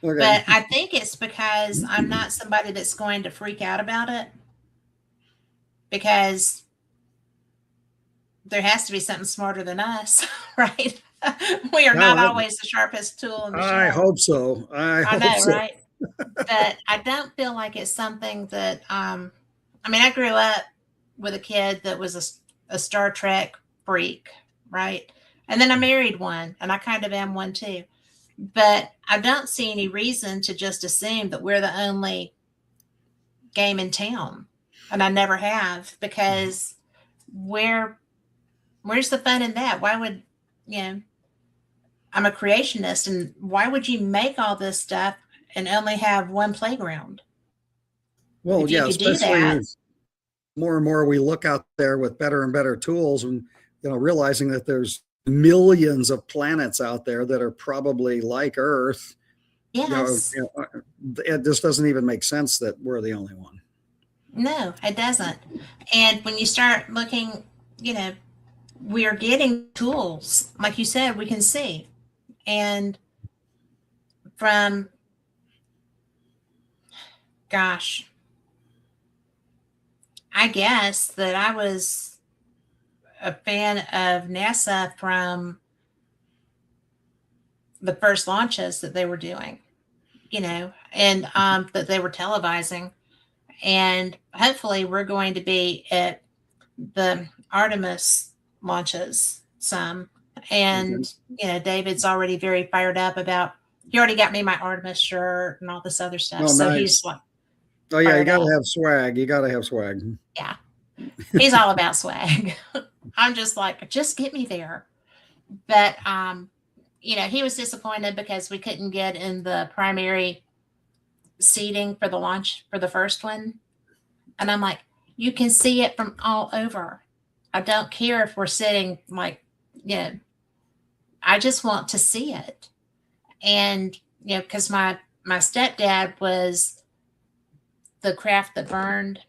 Okay. but I think it's because I'm not somebody that's going to freak out about it because there has to be something smarter than us, right? We are Well, not always the sharpest tool in the I shed. hope so. I I hope know, so. right? But I don't feel like it's something that I mean, I grew up with a kid that was a Star Trek freak, right? And then I married one, and I kind of am one too. But I don't see any reason to just assume that we're the only game in town. And I never have because where where's the fun in that? Why would you know, I'm a creationist, and why would you make all this stuff and only have one playground? Well, If you yeah, could do especially that, as more and more we look out there with better and better tools and realizing that there's millions of planets out there that are probably like Earth. yes. It just doesn't even make sense that we're the only one. No, it doesn't. And when you start looking, you know, we are getting tools. Like you said, we can see. And from, gosh, I guess that I was a fan of NASA from the first launches that they were doing, and that they were televising. And hopefully we're going to be at the Artemis launches some. And, David's already very fired up about, he already got me my Artemis shirt and all this other stuff. Oh, so nice. he's like, oh yeah, you fired got up. to have swag. You got to have swag. Yeah. He's all about swag. I'm just like, just get me there. But, he was disappointed because we couldn't get in the primary seating for the launch for the first one. And I'm like, you can see it from all over. I don't care if we're sitting like, I just want to see it. And, because my stepdad was the craft that burned.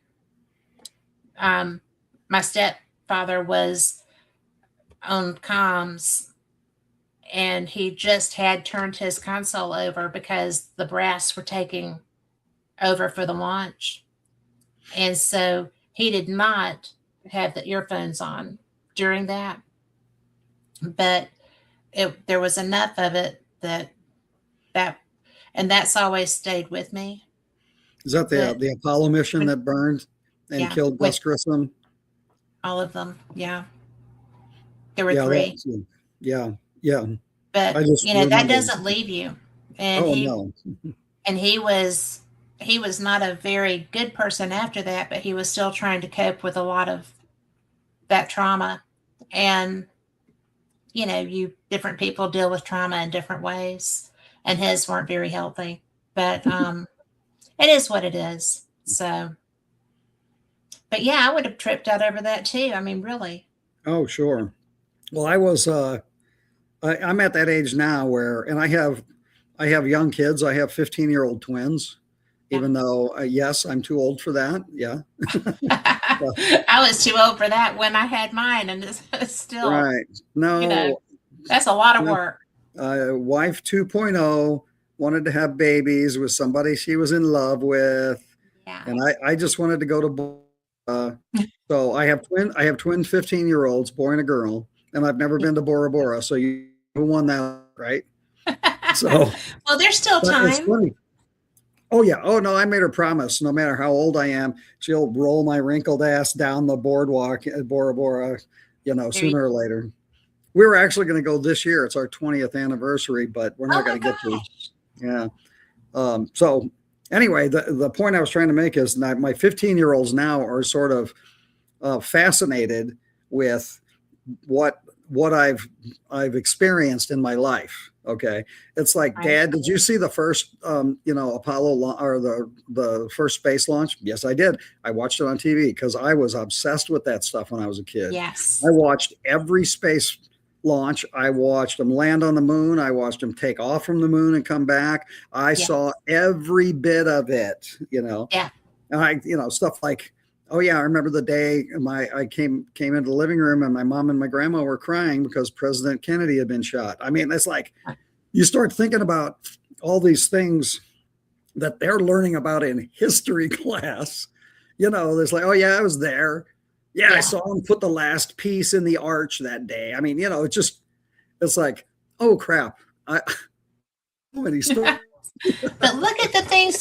My stepfather was on comms, and he just had turned his console over because the brass were taking over for the launch. And so he did not have the earphones on during that. But there was enough of it that and that's always stayed with me. Is that the Apollo mission that burned and killed Gus Grissom? All of them, yeah. There were 3. Yeah. But that doesn't leave you. And no. And he was not a very good person after that, but he was still trying to cope with a lot of that trauma. And different people deal with trauma in different ways, and his weren't very healthy. But it is what it is. So, but yeah, I would have tripped out over that too. I mean, really. Oh, sure. Well, I was. I'm at that age now where, and I have young kids. I have 15-year-old twins. Even though, yes, I'm too old for that. Yeah. I was too old for that when I had mine, and it's still right. No, that's a lot of work. Wife 2.0 wanted to have babies with somebody she was in love with, and I just wanted to go to. So I have twin 15-year-olds, boy and a girl, and I've never been to Bora Bora. So you won that, right? So well, there's still time. Oh, yeah. Oh, no, I made her promise. No matter how old I am, she'll roll my wrinkled ass down the boardwalk at Bora Bora, sooner or later. We were actually going to go this year. It's our 20th anniversary, but we're not going to get to. Yeah. So anyway, the point I was trying to make is that my 15-year-olds now are sort of fascinated with what I've experienced in my life. Okay. It's like, Dad, did you see the first, Apollo or the first space launch? Yes, I did. I watched it on TV because I was obsessed with that stuff when I was a kid. Yes. I watched every space launch. I watched them land on the moon. I watched them take off from the moon and come back. I saw every bit of it, Yeah. And stuff like, oh yeah, I remember the day I came into the living room and my mom and my grandma were crying because President Kennedy had been shot. I mean, it's like you start thinking about all these things that they're learning about in history class. There's like, oh yeah, I was there. Yeah, I saw him put the last piece in the arch that day. I mean, it's like, oh crap. So many stories. But look at the things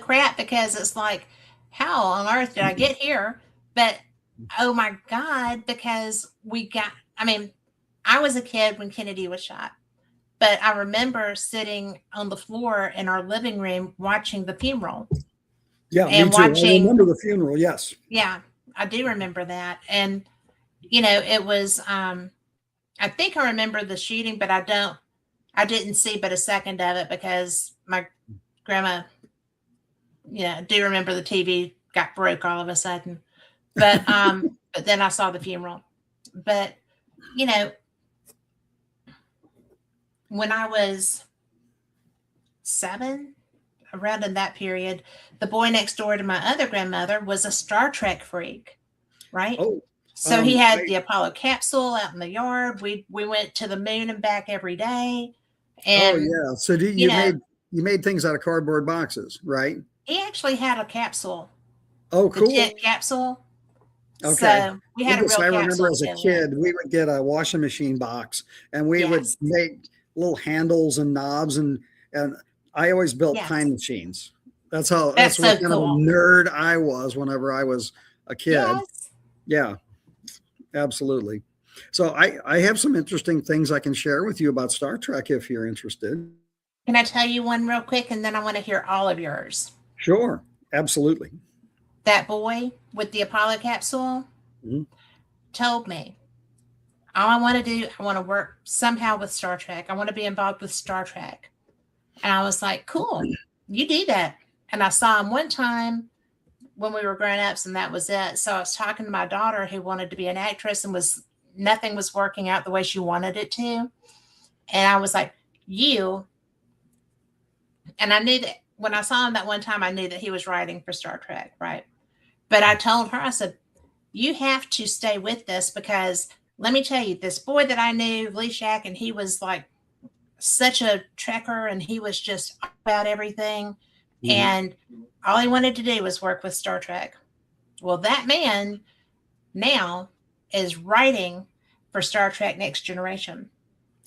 crap, because it's like, how on earth did I get here? But oh my God, because I was a kid when Kennedy was shot, but I remember sitting on the floor in our living room watching the funeral. Yeah, and me too. I remember the funeral. Yes. Yeah, I do remember that. And, it was, I think I remember the shooting, but I didn't see but a second of it because my grandma, I do remember the TV got broke all of a sudden, but but then I saw the funeral. But when I was 7, around in that period, the boy next door to my other grandmother was a Star Trek freak, right? Oh, so he had the Apollo capsule out in the yard. We went to the moon and back every day. And yeah. So you made things out of cardboard boxes, right? He actually had a capsule. Oh, cool. The jet capsule. Okay. So we had a real capsule. I remember as a kid, we would get a washing machine box and we would make little handles and knobs and I always built time machines. That's That's what so kind of a cool. nerd I was whenever I was a kid. Yes. Yeah, absolutely. So I have some interesting things I can share with you about Star Trek if you're interested. Can I tell you one real quick, and then I want to hear all of yours? Sure, absolutely. That boy with the Apollo capsule Mhm. told me, all I want to do, I want to work somehow with Star Trek. I want to be involved with Star Trek. And I was like, cool, you do that. And I saw him one time when we were grown ups, and that was it. So I was talking to my daughter who wanted to be an actress and nothing was working out the way she wanted it to. And I was like, and I knew that when I saw him that one time, I knew that he was writing for Star Trek, right? But I told her, I said, you have to stay with this, because let me tell you, this boy that I knew, Lee Shack, and he was like such a trekker, and he was just about everything. Mhm. And all he wanted to do was work with Star Trek. Well, that man now is writing for Star Trek Next Generation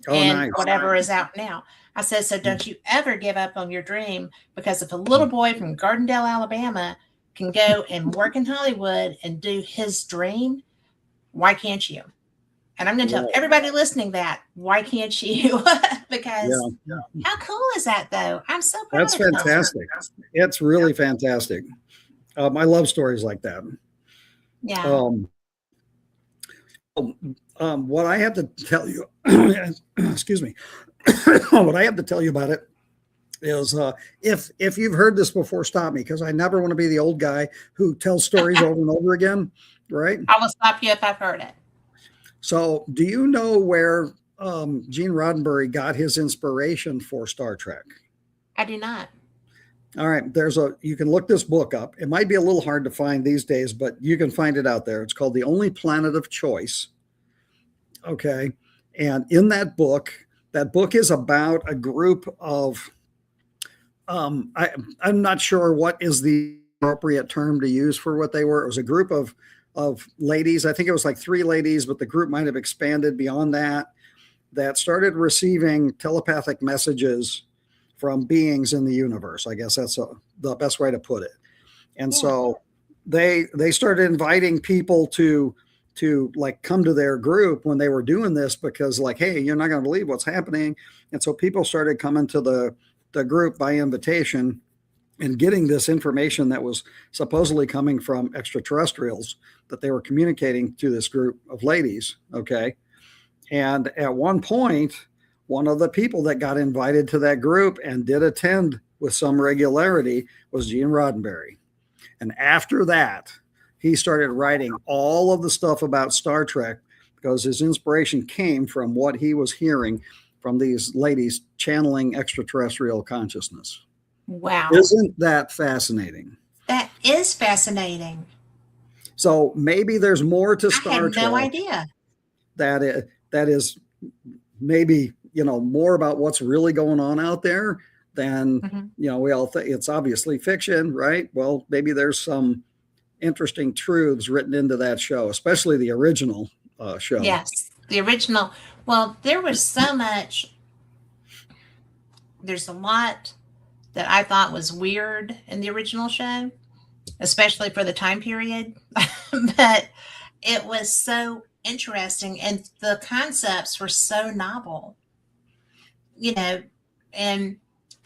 Oh, and nice. whatever is out now. I said, so don't you ever give up on your dream, because if a little boy from Gardendale, Alabama can go and work in Hollywood and do his dream, why can't you? And I'm going to tell everybody listening that, why can't you? Because how cool is that, though? I'm so proud That's of him. fantastic. It's really fantastic. I love stories like that. Yeah. What I have to tell you, excuse me, what I have to tell you about it is, if you've heard this before, stop me, because I never want to be the old guy who tells stories over and over again, right? I will stop you if I've heard it. So, do you know where Gene Roddenberry got his inspiration for Star Trek? I do not. All right, you can look this book up. It might be a little hard to find these days, but you can find it out there. It's called The Only Planet of Choice. Okay. And in that book is about a group of, I'm not sure what is the appropriate term to use for what they were. It was a group of ladies. I think it was like 3 ladies, but the group might have expanded beyond that started receiving telepathic messages from beings in the universe. I guess that's the best way to put it. And so they started inviting people to like come to their group when they were doing this, because like, hey, you're not going to believe what's happening. And so people started coming to the group by invitation and getting this information that was supposedly coming from extraterrestrials that they were communicating to this group of ladies. Okay. And at one point, one of the people that got invited to that group and did attend with some regularity was Gene Roddenberry. And after that, he started writing all of the stuff about Star Trek, because his inspiration came from what he was hearing from these ladies channeling extraterrestrial consciousness. Wow. Isn't that fascinating? That is fascinating. So maybe there's more to Star Trek. I had no idea. That is maybe, more about what's really going on out there than, we all think. It's obviously fiction, right? Well, maybe there's some interesting truths written into that show, especially the original show. Yes, the original. Well, there was so much. There's a lot that I thought was weird in the original show, especially for the time period. But it was so interesting, and the concepts were so novel, but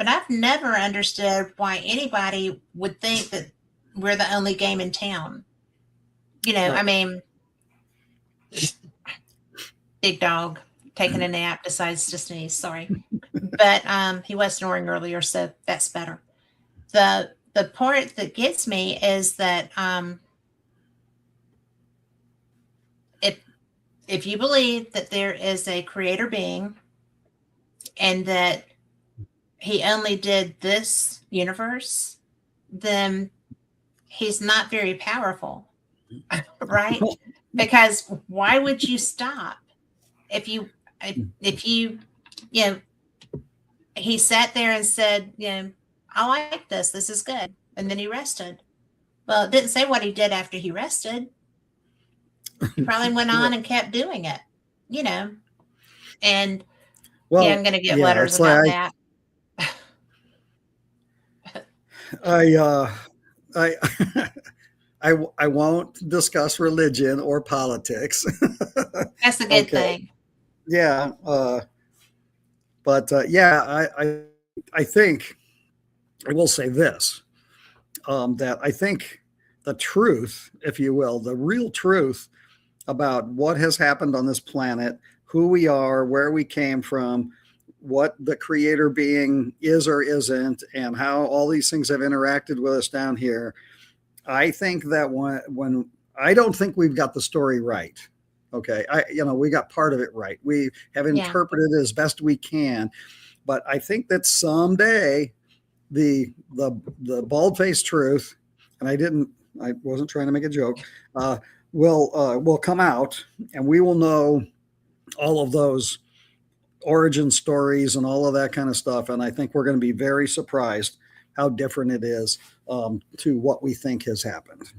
I've never understood why anybody would think that we're the only game in town. I mean, big dog taking a nap decides to sneeze. Sorry. But he was snoring earlier, so that's better. The part that gets me is that if you believe that there is a creator being and that he only did this universe, then he's not very powerful, right? Because why would you stop if you he sat there and said, I like this. This is good. And then he rested. Well, it didn't say what he did after he rested. He probably went on and kept doing it, And I'm going to get letters about that. I I I won't discuss religion or politics. That's a good Okay. thing. Yeah. But yeah, I think I will say this, that I think the truth, if you will, the real truth about what has happened on this planet, who we are, where we came from, what the creator being is or isn't, and how all these things have interacted with us down here. I think that when I don't think we've got the story right. Okay, we got part of it right. We have Yeah. interpreted it as best we can, but I think that someday the bald faced truth, and I wasn't trying to make a joke, will come out, and we will know all of those origin stories and all of that kind of stuff. And I think we're going to be very surprised how different it is, to what we think has happened.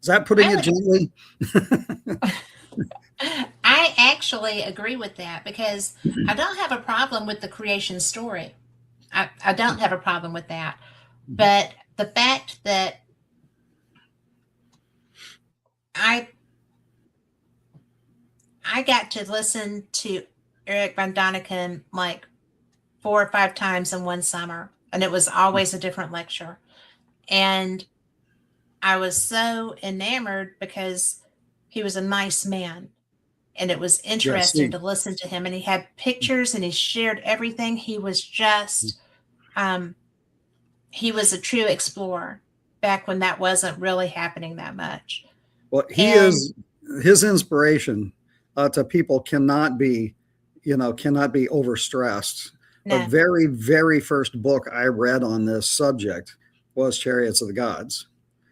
Is that putting it gently? I actually agree with that because I don't have a problem with the creation story. I don't have a problem with that. But the fact that I got to listen to Eric Von Daniken like 4 or 5 times in one summer, and it was always a different lecture. And I was so enamored because he was a nice man. And it was interesting to listen to him. And he had pictures and he shared everything. He was just, he was a true explorer back when that wasn't really happening that much. Well, his inspiration to people cannot be overstressed. No. The very, very first book I read on this subject was Chariots of the Gods.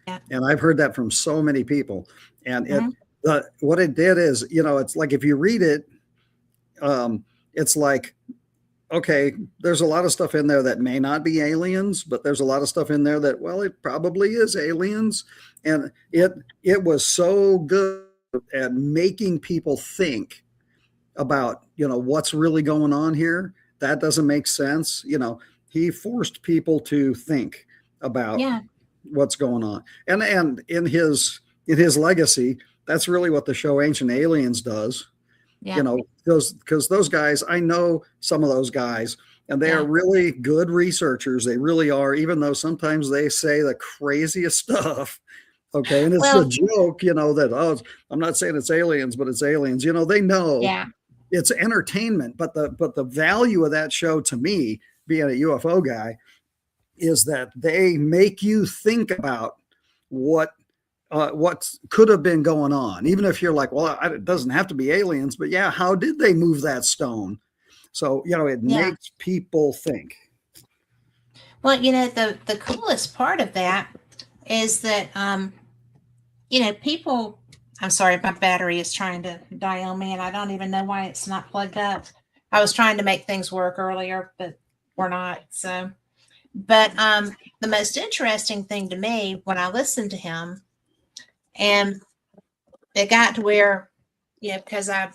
Yeah. And I've heard that from so many people. And what it did is, it's like if you read it, it's like, okay, there's a lot of stuff in there that may not be aliens, but there's a lot of stuff in there that, well, it probably is aliens. And it was so good at making people think about, what's really going on here. That doesn't make sense. He forced people to think about what's going on. And in his legacy, that's really what the show Ancient Aliens does. Yeah. Because those guys, I know some of those guys, and they are really good researchers. They really are, even though sometimes they say the craziest stuff. Okay. And it's a joke, that, I'm not saying it's aliens, but it's aliens. They know it's entertainment, but the value of that show to me, being a UFO guy, is that they make you think about what could have been going on, even if you're like, well, it doesn't have to be aliens, but how did they move that stone? So, it makes people think. Well, the coolest part of that is that, people, I'm sorry, my battery is trying to die on me and I don't even know why it's not plugged up. I was trying to make things work earlier, but we're not. So, but the most interesting thing to me when I listened to him, and it got to where, because I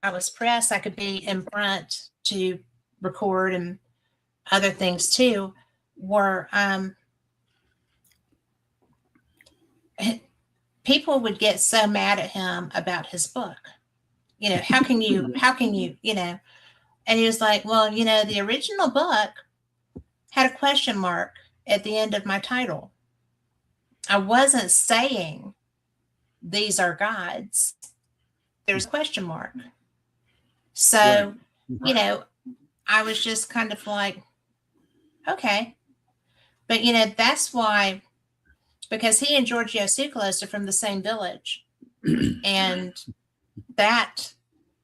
was pressed, I could be in front to record and other things too, were people would get so mad at him about his book. How can you, and he was like, well, the original book had a question mark at the end of my title. I wasn't saying these are gods. There's a question mark. So, I was just kind of like, okay. But, that's why, because he and Giorgio Tsoukalos are from the same village. And that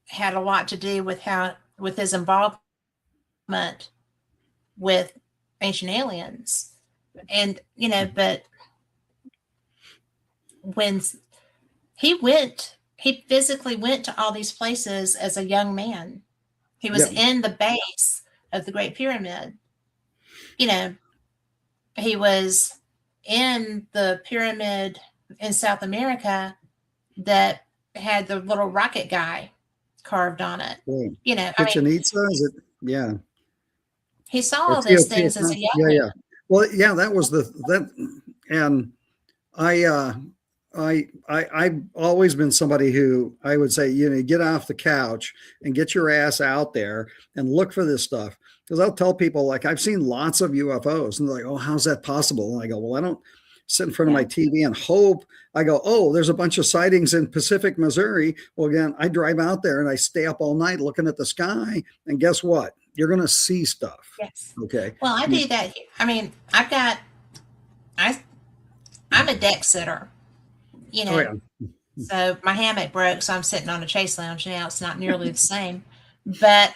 had a lot to do with his involvement with Ancient Aliens. And, but when he physically went to all these places as a young man. He was in the base of the Great Pyramid. He was in the pyramid in South America that had the little rocket guy carved on it. Chichen Itza, is it? Yeah. He saw all those things as a young man. Well, yeah, that was and I, I've always been somebody who I would say, get off the couch and get your ass out there and look for this stuff. Because I'll tell people, like, I've seen lots of UFOs, and they're like, oh, how's that possible? And I go, well, I don't sit in front of my TV and hope. I go, oh, there's a bunch of sightings in Pacific, Missouri. Well, again, I drive out there and I stay up all night looking at the sky. And guess what? You're going to see stuff. Yes. Okay. Well, I do that. I mean, I'm a deck sitter, Oh, yeah. so my hammock broke, so I'm sitting on a chase lounge now. It's not nearly the same, but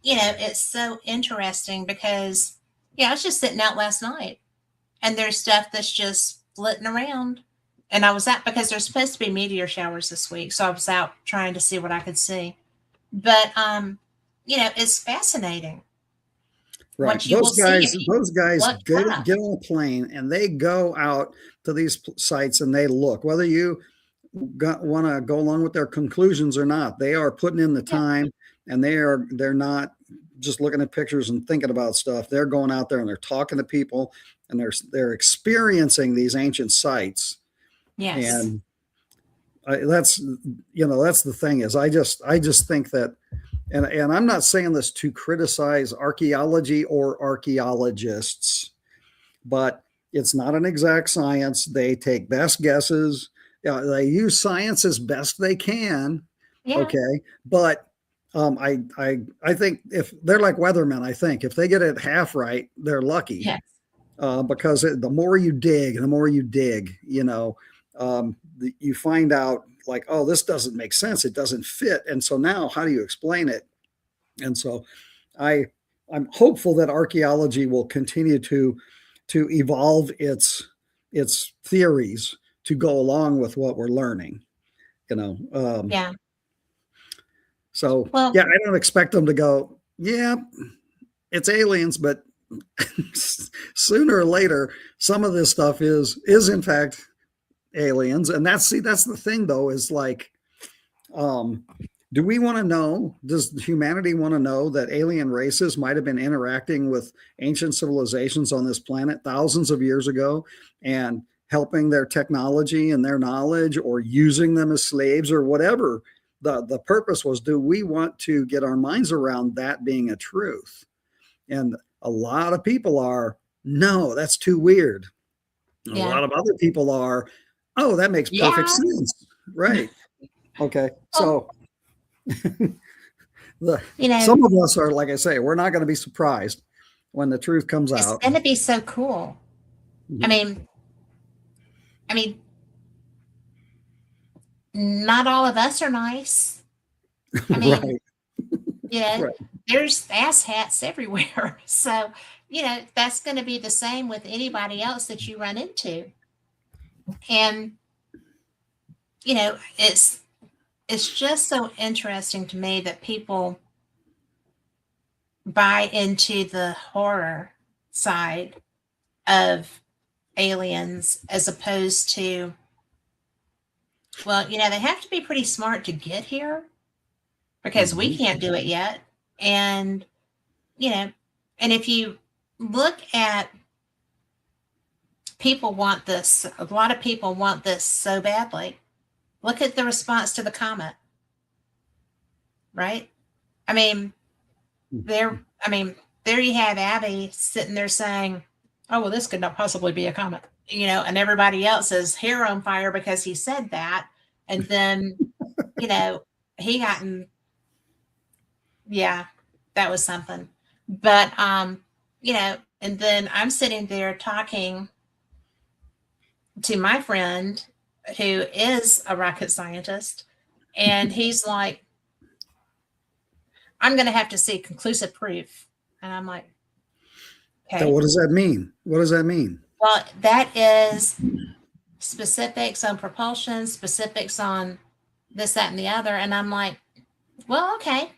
it's so interesting because I was just sitting out last night, and there's stuff that's just flitting around, and I was out because there's supposed to be meteor showers this week, so I was out trying to see what I could see, but it's fascinating. Right. What you will see Those guys get up. on a plane and they go out to these sites and they look, whether you want to go along with their conclusions or not. They are putting in the time, and they're not just looking at pictures and thinking about stuff. They're going out there and they're talking to people, and they're experiencing these ancient sites. Yes. And that's the thing is, I just think that, and I'm not saying this to criticize archaeology or archaeologists, but it's not an exact science. They take best guesses. They use science as best they can. Yeah. Okay. But I think if they're like weathermen, I think if they get it half right, they're lucky. Yes. Because the more you dig, you find out, like, oh, this doesn't make sense. It doesn't fit. And so now how do you explain it? And so I'm hopeful that archaeology will continue to evolve its theories to go along with what we're learning, Yeah. So, Well, I don't expect them to go, yeah, it's aliens, but sooner or later, some of this stuff is in fact aliens. And that's the thing, though, is like, do we want to know, does humanity want to know that alien races might have been interacting with ancient civilizations on this planet thousands of years ago and helping their technology and their knowledge, or using them as slaves, or whatever the purpose was? Do we want to get our minds around that being a truth? And a lot of people are, no, that's too weird. A lot of other people are, oh, that makes perfect sense. Right. Okay. So some of us are, like I say, we're not going to be surprised when the truth comes out. It's going to be so cool. I mean, not all of us are nice. I mean, right. There's asshats everywhere. So, that's going to be the same with anybody else that you run into. And, it's just so interesting to me that people buy into the horror side of aliens as opposed to, well, they have to be pretty smart to get here because we can't do it yet. And, and if you look at people want this, a lot of people want this so badly. Look at the response to the comet, right? I mean, there you have Abby sitting there saying, oh, well, this could not possibly be a comet, and everybody else is hair on fire because he said that. And then, he got that was something. But, and then I'm sitting there talking to my friend who is a rocket scientist, and he's like, I'm going to have to see conclusive proof. And I'm like, okay. So what does that mean? What does that mean? Well, that is specifics on propulsion, specifics on this, that, and the other. And I'm like, well, okay.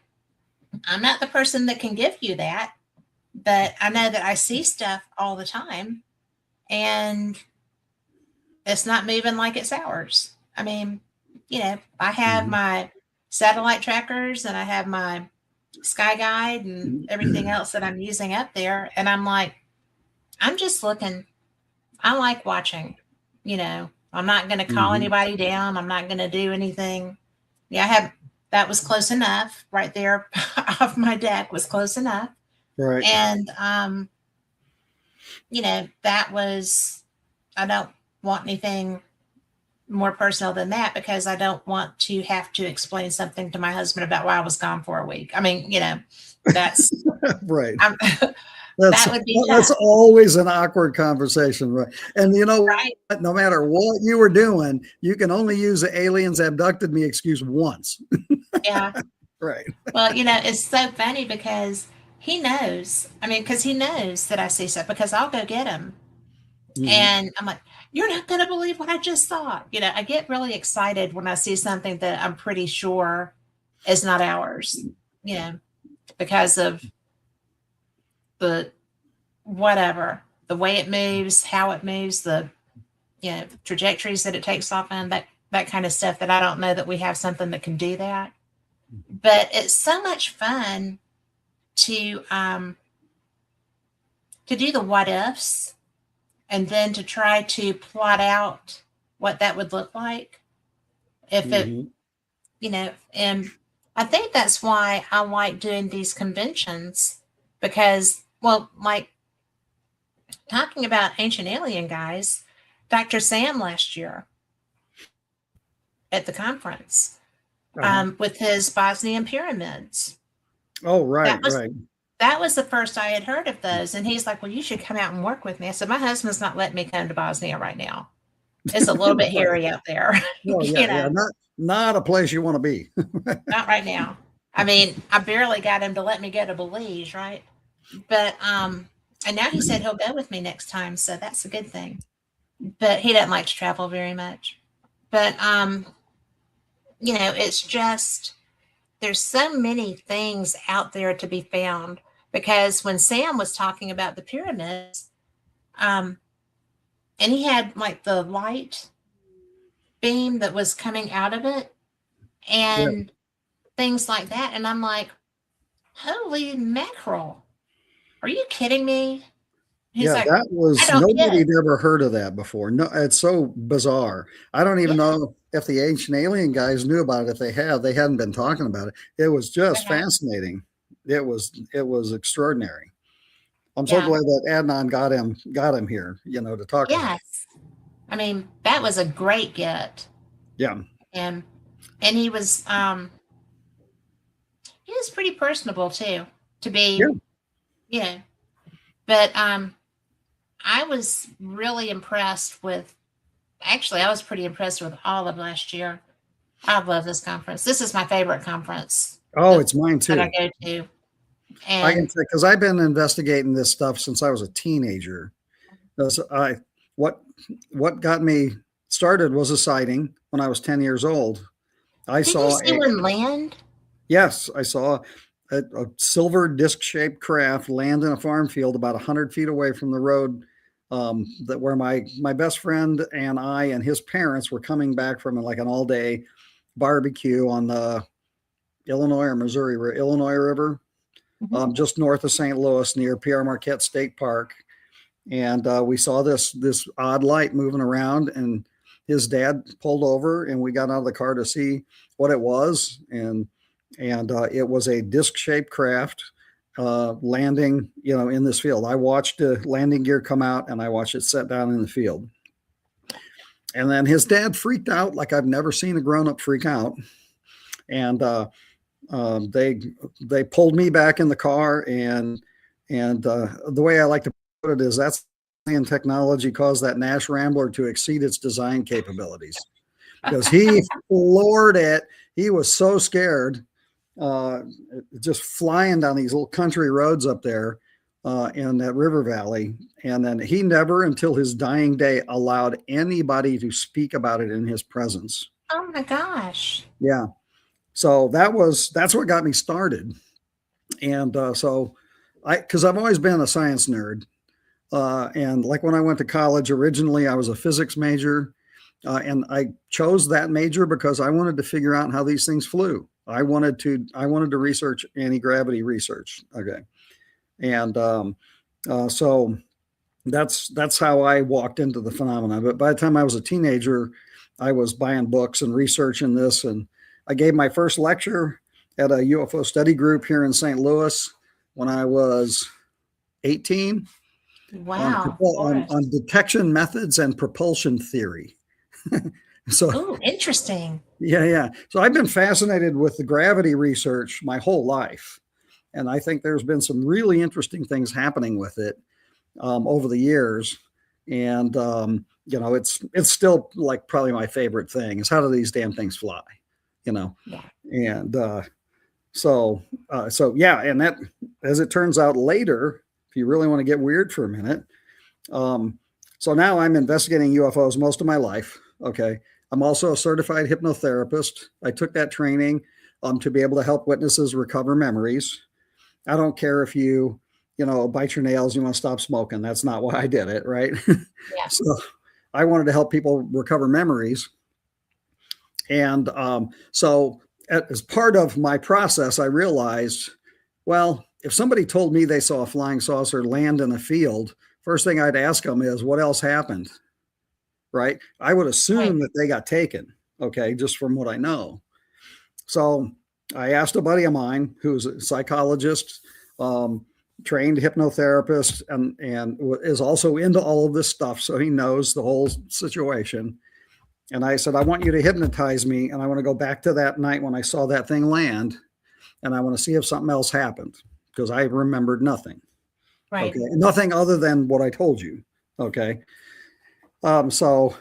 I'm not the person that can give you that, but I know that I see stuff all the time, and it's not moving like it's ours. I mean, I have my satellite trackers, and I have my Sky Guide and everything else that I'm using up there. And I'm like, I'm just looking. I like watching, I'm not going to call anybody down. I'm not going to do anything. Yeah, that was close enough right there off my deck was close enough. Right. And, that was, I don't want anything more personal than that because I don't want to have to explain something to my husband about why I was gone for a week. I mean, that's right. That would be that's always an awkward conversation, right? And right? no matter what you were doing, you can only use the aliens abducted me excuse once. Yeah. Right. Well, it's so funny because he knows. I mean, because he knows that I see stuff because I'll go get him. And I'm like, you're not going to believe what I just saw. I get really excited when I see something that I'm pretty sure is not ours, because of the whatever, the way it moves, how it moves, the trajectories that it takes off on, that kind of stuff that I don't know that we have something that can do that. But it's so much fun to do the what ifs and then to try to plot out what that would look like if it, and I think that's why I like doing these conventions because, well, like talking about ancient alien guys, Dr. Sam last year at the conference with his Bosnian pyramids. Oh, right, right. That was the first I had heard of those. And he's like, well, you should come out and work with me. I said, my husband's not letting me come to Bosnia right now. It's a little bit hairy out there. Well, yeah, not a place you want to be. Not right now. I mean, I barely got him to let me go to Belize, right? But and now he said he'll go with me next time, so that's a good thing. But he doesn't like to travel very much. But it's just there's so many things out there to be found. Because when Sam was talking about the pyramids, and he had like the light beam that was coming out of it and things like that. And I'm like, holy mackerel. Are you kidding me? He's like, that was nobody'd ever heard of that before. No, it's so bizarre. I don't even know if the ancient alien guys knew about it. If they hadn't been talking about it. It was just fascinating. It was extraordinary. I'm so glad that Adnan got him here, to talk about it. I mean, that was a great get. Yeah. And he was pretty personable too, to be, but I was really impressed with, actually, I was pretty impressed with all of last year. I love this conference. This is my favorite conference. Oh, it's mine too. That I go to. And I can say, because I've been investigating this stuff since I was a teenager. What got me started was a sighting when I was 10 years old. Did you see one land? Yes, I saw a silver disc-shaped craft land in a farm field about 100 feet away from the road where my best friend and I and his parents were coming back from like an all-day barbecue on the Illinois River, just north of St. Louis near Pierre Marquette State Park. And we saw this odd light moving around, and his dad pulled over, and we got out of the car to see what it was. And it was a disc-shaped craft landing, in this field. I watched the landing gear come out, and I watched it set down in the field. And then his dad freaked out like I've never seen a grown-up freak out. And they pulled me back in the car, and the way I like to put it is that's alien technology caused that Nash Rambler to exceed its design capabilities, because he floored it. He was so scared, just flying down these little country roads up there in that river valley. And then he never, until his dying day, allowed anybody to speak about it in his presence. Oh my gosh. Yeah. So that's what got me started. And because I've always been a science nerd. And like when I went to college, originally I was a physics major, and I chose that major because I wanted to figure out how these things flew. I wanted to research anti-gravity research. Okay. And so that's how I walked into the phenomenon. But by the time I was a teenager, I was buying books and researching this, and I gave my first lecture at a UFO study group here in St. Louis when I was 18 Wow. on detection methods and propulsion theory. So, oh, interesting. yeah. So I've been fascinated with the gravity research my whole life. And I think there's been some really interesting things happening with it over the years. And, it's still like probably my favorite thing is how do these damn things fly, Yeah. And so yeah. And that, as it turns out later, if you really want to get weird for a minute. So now I'm investigating UFOs most of my life. Okay. I'm also a certified hypnotherapist. I took that training to be able to help witnesses recover memories. I don't care if you bite your nails, you want to stop smoking. That's not why I did it. Right. Yeah. So I wanted to help people recover memories. And so as part of my process, I realized, well, if somebody told me they saw a flying saucer land in a field, first thing I'd ask them is, what else happened? Right. I would assume that they got taken. Okay. Just from what I know. So I asked a buddy of mine who's a psychologist, trained hypnotherapist, and is also into all of this stuff. So he knows the whole situation. And I said, I want you to hypnotize me. And I want to go back to that night when I saw that thing land. And I want to see if something else happened because I remembered nothing. Right. Okay. Nothing other than what I told you. Okay. So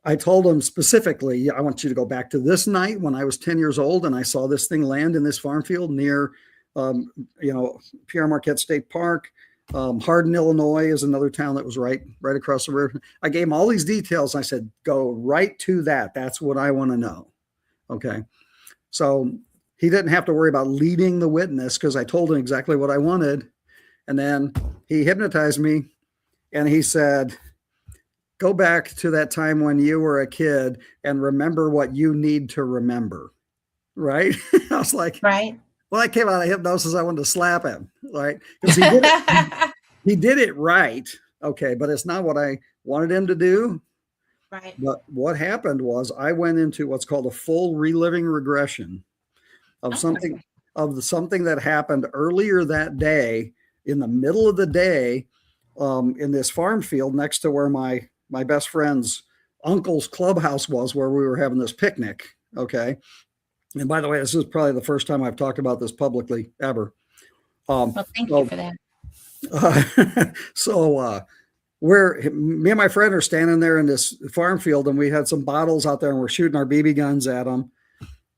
I told him specifically, I want you to go back to this night when I was 10 years old and I saw this thing land in this farm field near, Pierre Marquette State Park. Hardin, Illinois is another town that was right across the river. I gave him all these details. I said, go right to that. That's what I want to know. Okay. So he didn't have to worry about leading the witness because I told him exactly what I wanted. And then he hypnotized me and he said, go back to that time when you were a kid and remember what you need to remember. Right. I was like, right. Well, I came out of hypnosis. I wanted to slap him, right? Because he did it right. Okay. But it's not what I wanted him to do. Right. But what happened was I went into what's called a full reliving regression of something that happened earlier that day in the middle of the day in this farm field next to where my best friend's uncle's clubhouse was, where we were having this picnic. Okay. And by the way, this is probably the first time I've talked about this publicly ever. Well, thank you for that. Where me and my friend are standing there in this farm field and we had some bottles out there and we're shooting our BB guns at them.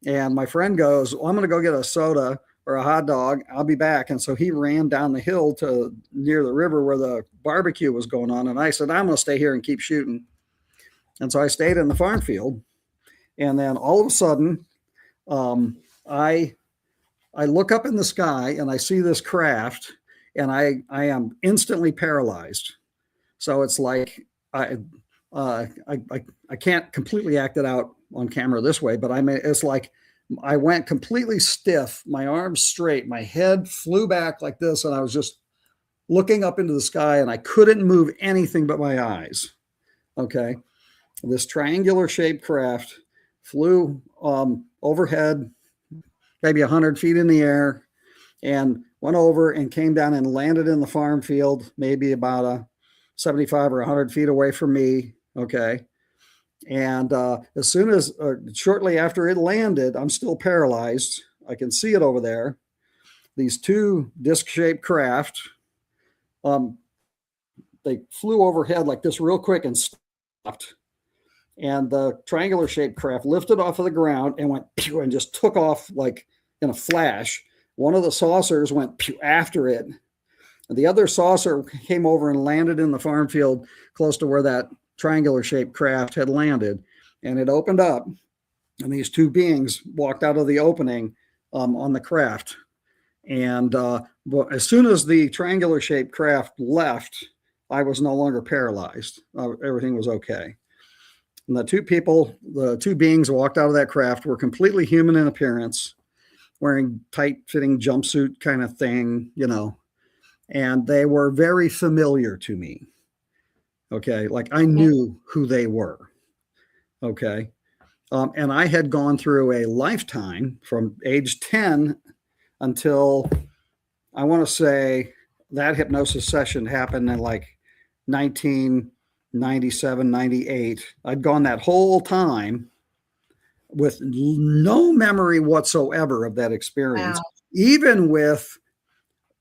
And my friend goes, well, I'm going to go get a soda or a hot dog. I'll be back. And so he ran down the hill to near the river where the barbecue was going on. And I said, I'm going to stay here and keep shooting. And so I stayed in the farm field. And then all of a sudden, I look up in the sky and I see this craft and I am instantly paralyzed. So it's like, I can't completely act it out on camera this way, but it's like I went completely stiff, my arms straight, my head flew back like this. And I was just looking up into the sky and I couldn't move anything but my eyes. Okay. This triangular shaped craft flew overhead, maybe 100 feet in the air, and went over and came down and landed in the farm field, maybe about 75 or 100 feet away from me. Okay. And as soon as shortly after it landed, I'm still paralyzed. I can see it over there. These two disc-shaped craft, they flew overhead like this real quick and stopped. And the triangular shaped craft lifted off of the ground and went pew and just took off like in a flash. One of the saucers went pew after it. And the other saucer came over and landed in the farm field close to where that triangular shaped craft had landed. And it opened up and these two beings walked out of the opening on the craft. And but as soon as the triangular shaped craft left, I was no longer paralyzed. Everything was okay. And the two beings walked out of that craft were completely human in appearance, wearing tight fitting jumpsuit kind of thing, and they were very familiar to me. Okay. Like I knew who they were. Okay. And I had gone through a lifetime from age 10 until I want to say that hypnosis session happened in like 1997, 98. I'd gone that whole time with no memory whatsoever of that experience, Wow. even with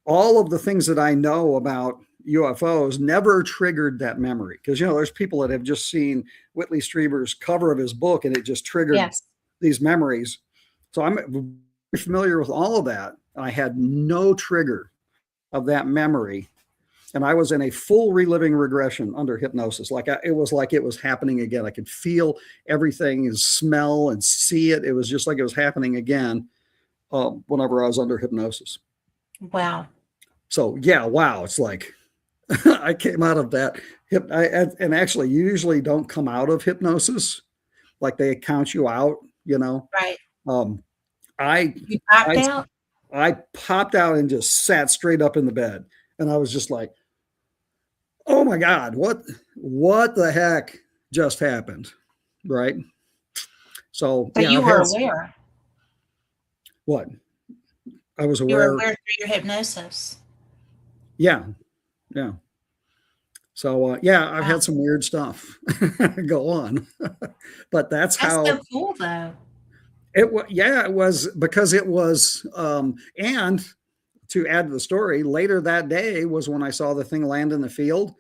all of the things that I know about UFOs never triggered that memory. Because, there's people that have just seen Whitley Strieber's cover of his book and it just triggered Yes. these memories. So I'm very familiar with all of that. I had no trigger of that memory. And I was in a full reliving regression under hypnosis. It was happening again. I could feel everything and smell and see it. It was just like it was happening again whenever I was under hypnosis. Wow. So yeah, wow. It's like I came out of that. And actually, you usually don't come out of hypnosis. Like they count you out, Right. I You popped out? I popped out and just sat straight up in the bed. And I was just like, oh my God, what the heck just happened? Right. So So yeah, you were aware. What? I was You were aware. aware through your hypnosis. Yeah. Yeah. So yeah, I've Wow. had some weird stuff go on, but that's how so cool though. it was. Yeah, it was because it was, and to add to the story, later that day was when I saw the thing land in the field.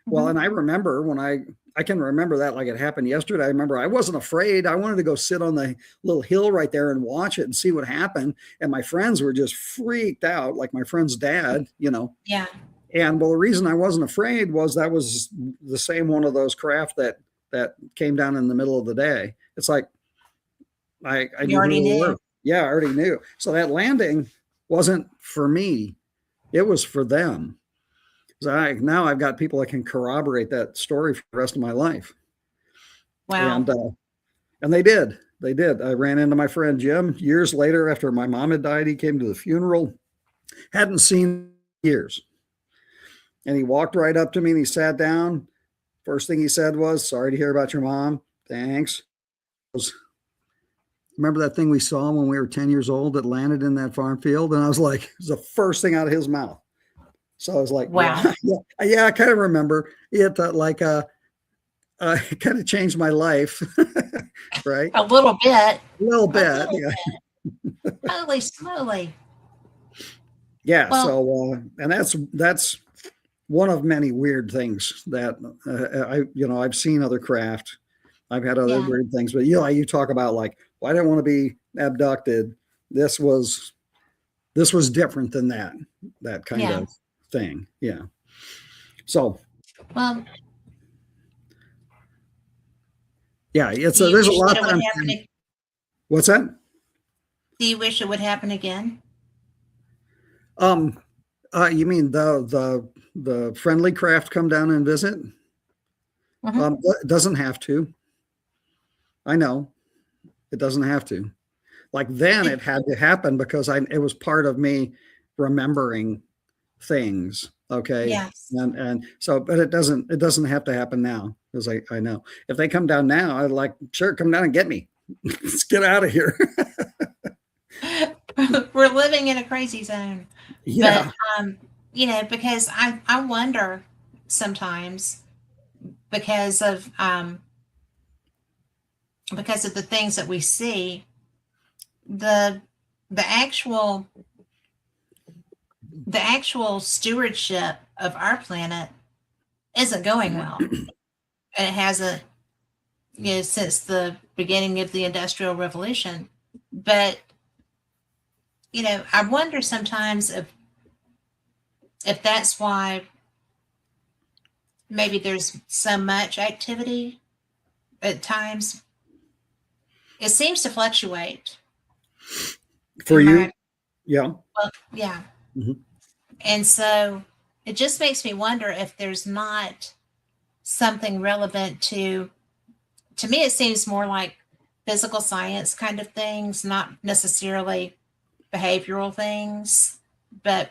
Well, and I remember when I can remember that like it happened yesterday. I remember I wasn't afraid. I wanted to go sit on the little hill right there and watch it and see what happened. And my friends were just freaked out, like my friend's dad, Yeah. And well, the reason I wasn't afraid was that was the same one of those craft that came down in the middle of the day. It's like I You knew already who they knew. were. Yeah, I already knew. So that landing wasn't for me. It was for them. So now I've got people that can corroborate that story for the rest of my life. Wow. And they did. They did. I ran into my friend Jim years later after my mom had died. He came to the funeral, hadn't seen him in years. And he walked right up to me and he sat down. First thing he said was, "Sorry to hear about your mom. Thanks." Remember that thing we saw when we were 10 years old that landed in that farm field? And I was like, it was the first thing out of his mouth. So I was like, Wow. yeah, I kind of remember it. It kind of changed my life, right? A little bit. A little bit, yeah. Holy smoly. Yeah. Well, So, and that's one of many weird things that I've seen other craft. I've had other weird things, but you talk about like, well, I didn't want to be abducted. This was different than that kind of thing. Yeah. So, well, yeah, do you there's a wish lot that it that would I'm happen? saying. What's that? Do you wish it would happen again? You mean the friendly craft come down and visit? It doesn't have to. I know it doesn't have to. Like then it had to happen because it was part of me remembering things. Okay. Yes. And so, but it doesn't have to happen now because I know if they come down now, I'd like, sure, come down and get me. Let's get out of here. We're living in a crazy zone. Yeah. But, because I wonder sometimes because of the things that we see, the actual stewardship of our planet isn't going well. And it hasn't, since the beginning of the Industrial Revolution. But, I wonder sometimes if that's why maybe there's so much activity at times. It seems to fluctuate. For you? Yeah. Well, yeah. Mm-hmm. And so it just makes me wonder if there's not something relevant to me, it seems more like physical science kind of things, not necessarily behavioral things, but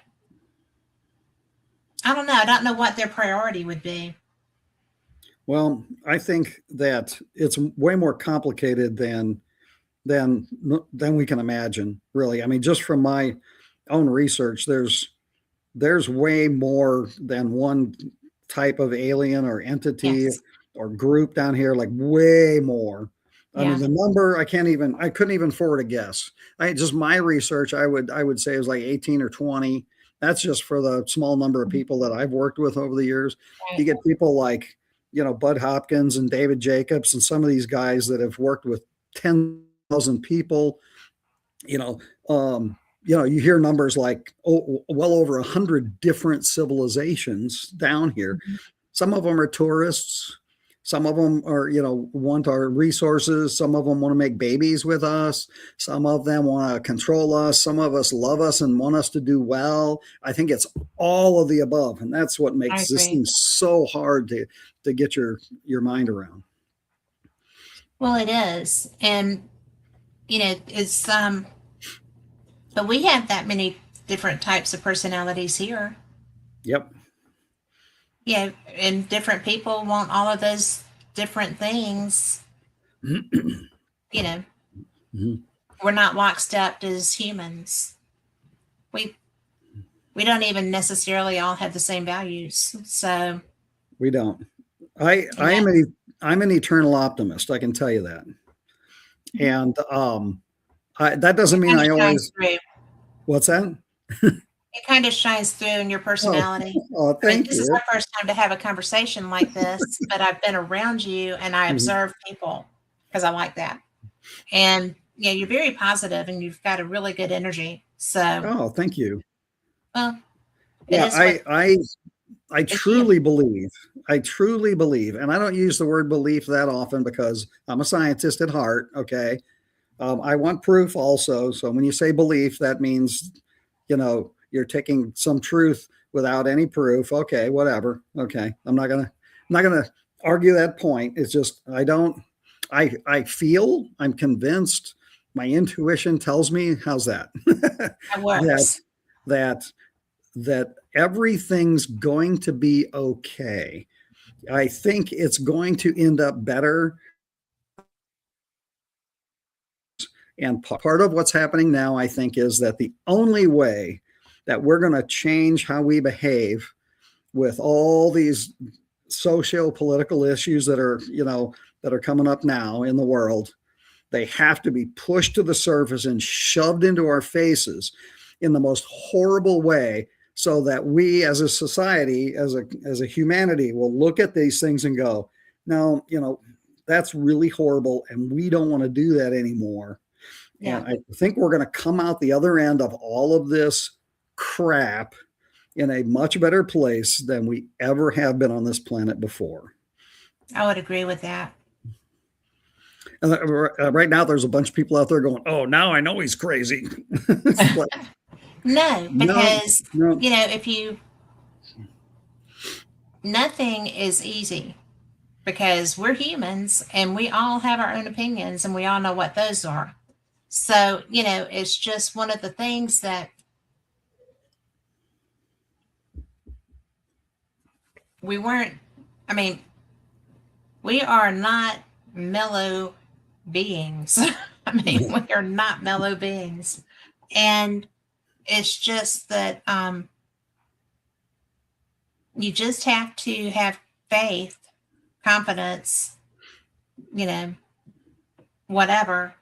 I don't know. I don't know what their priority would be. Well, I think that it's way more complicated than we can imagine, really. I mean, just from my own research, there's way more than one type of alien or entity Yes. or group down here, like way more. I mean, Yeah. the number I couldn't even forward a guess. Just my research, I would say is like 18 or 20. That's just for the small number of people that I've worked with over the years. You Right. get people like, Bud Hopkins and David Jacobs and some of these guys that have worked with 10,000 people, you know, you hear numbers like, well over 100 different civilizations down here. Mm-hmm. Some of them are tourists. Some of them are, want our resources. Some of them want to make babies with us. Some of them want to control us. Some of us love us and want us to do well. I think it's all of the above. And that's what I makes this agree. thing so hard to get your mind around. Well, it is. And, it's, but we have that many different types of personalities here. Yep. Yeah. And different people want all of those different things. Mm-hmm. We're not lockstep as humans. We don't even necessarily all have the same values. So We don't. I'm an eternal optimist. I can tell you that. And that doesn't mean I always. through. What's that? It kind of shines through in your personality. Thank this you. is our first time to have a conversation like this, but I've been around you and I observe people because I like that. And you're very positive and you've got a really good energy. So, thank you. well, I truly believe, and I don't use the word belief that often because I'm a scientist at heart. Okay. I want proof also. So when you say belief, that means, you're taking some truth without any proof. Okay, whatever. Okay. I'm not going to argue that point. It's just, I feel, I'm convinced, my intuition tells me, how's that? That works. that everything's going to be okay. I think it's going to end up better. And part of what's happening now, I think, is that the only way that we're going to change how we behave with all these socio-political issues that are coming up now in the world, they have to be pushed to the surface and shoved into our faces in the most horrible way, so that we as a society, as a humanity, will look at these things and go, no, that's really horrible and we don't want to do that anymore. Yeah. And I think we're going to come out the other end of all of this crap in a much better place than we ever have been on this planet before. I would agree with that. And right now, there's a bunch of people out there going, oh, now I know he's crazy. No, because, no. Nothing is easy because we're humans and we all have our own opinions and we all know what those are. So, it's just one of the things that we are not mellow beings. We are not mellow beings. And it's just that you just have to have faith, confidence, whatever,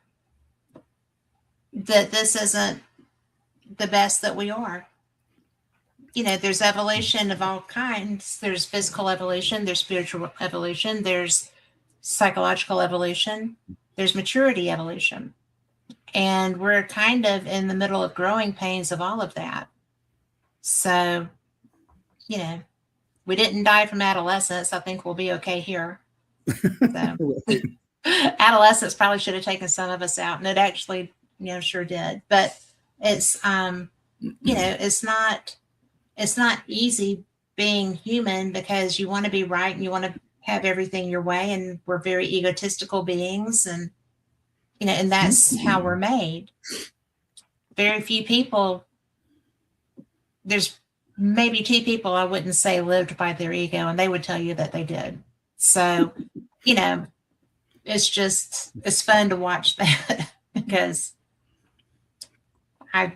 that this isn't the best that we are. There's evolution of all kinds. There's physical evolution, there's spiritual evolution, there's psychological evolution, there's maturity evolution. And we're kind of in the middle of growing pains of all of that. So, we didn't die from adolescence. I think we'll be okay here. So, adolescence probably should have taken some of us out, and it actually, sure did. But it's, it's not easy being human because you want to be right and you want to have everything your way, and we're very egotistical beings, and and that's how we're made. Very few people, there's maybe two people I wouldn't say lived by their ego, and they would tell you that they did. So, it's fun to watch that because I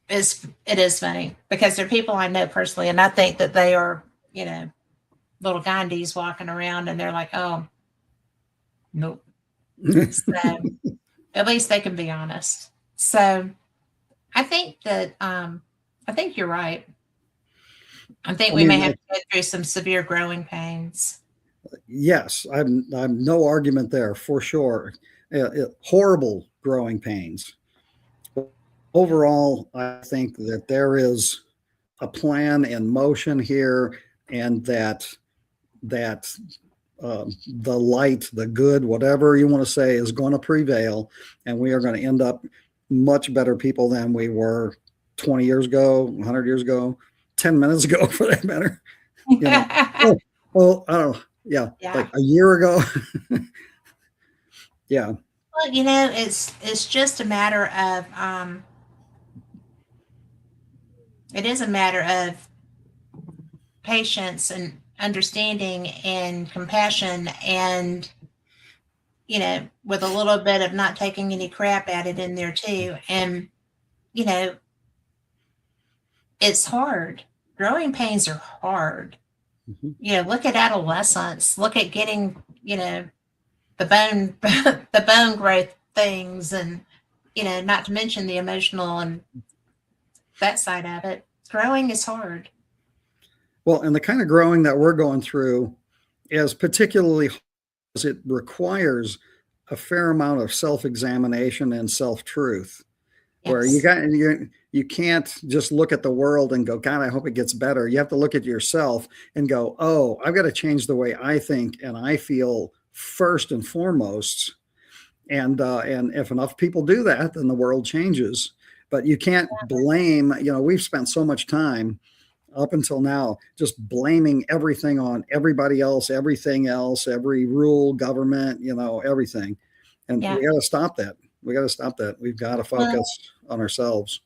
it is funny because they're people I know personally, and I think that they are, little Gandhis walking around, and they're like, oh, nope. So at least they can be honest. So I think that I think you're right. I think we may have to go through some severe growing pains. Yes, I'm no argument there for sure. Horrible growing pains. Overall, I think that there is a plan in motion here, and that the light, the good, whatever you want to say, is going to prevail, and we are going to end up much better people than we were 20 years ago, 100 years ago, 10 minutes ago, for that matter. Well, I don't know. Yeah, like a year ago. Yeah. Well, it's just a matter of it is a matter of patience and understanding and compassion, and with a little bit of not taking any crap added in there too. And it's hard. Growing pains are hard. Mm-hmm. Look at adolescence. Look at getting the bone the bone growth things, and not to mention the emotional and that side of it. Growing is hard. Well, and the kind of growing that we're going through is particularly hard because it requires a fair amount of self-examination and self-truth. Yes. Where you can't just look at the world and go, God, I hope it gets better. You have to look at yourself and go, oh, I've got to change the way I think and I feel first and foremost. And if enough people do that, then the world changes. But you can't blame, we've spent so much time up until now just blaming everything on everybody else, everything else, every rule, government, everything. And we got to stop that. We got to stop that. We've got to focus on ourselves.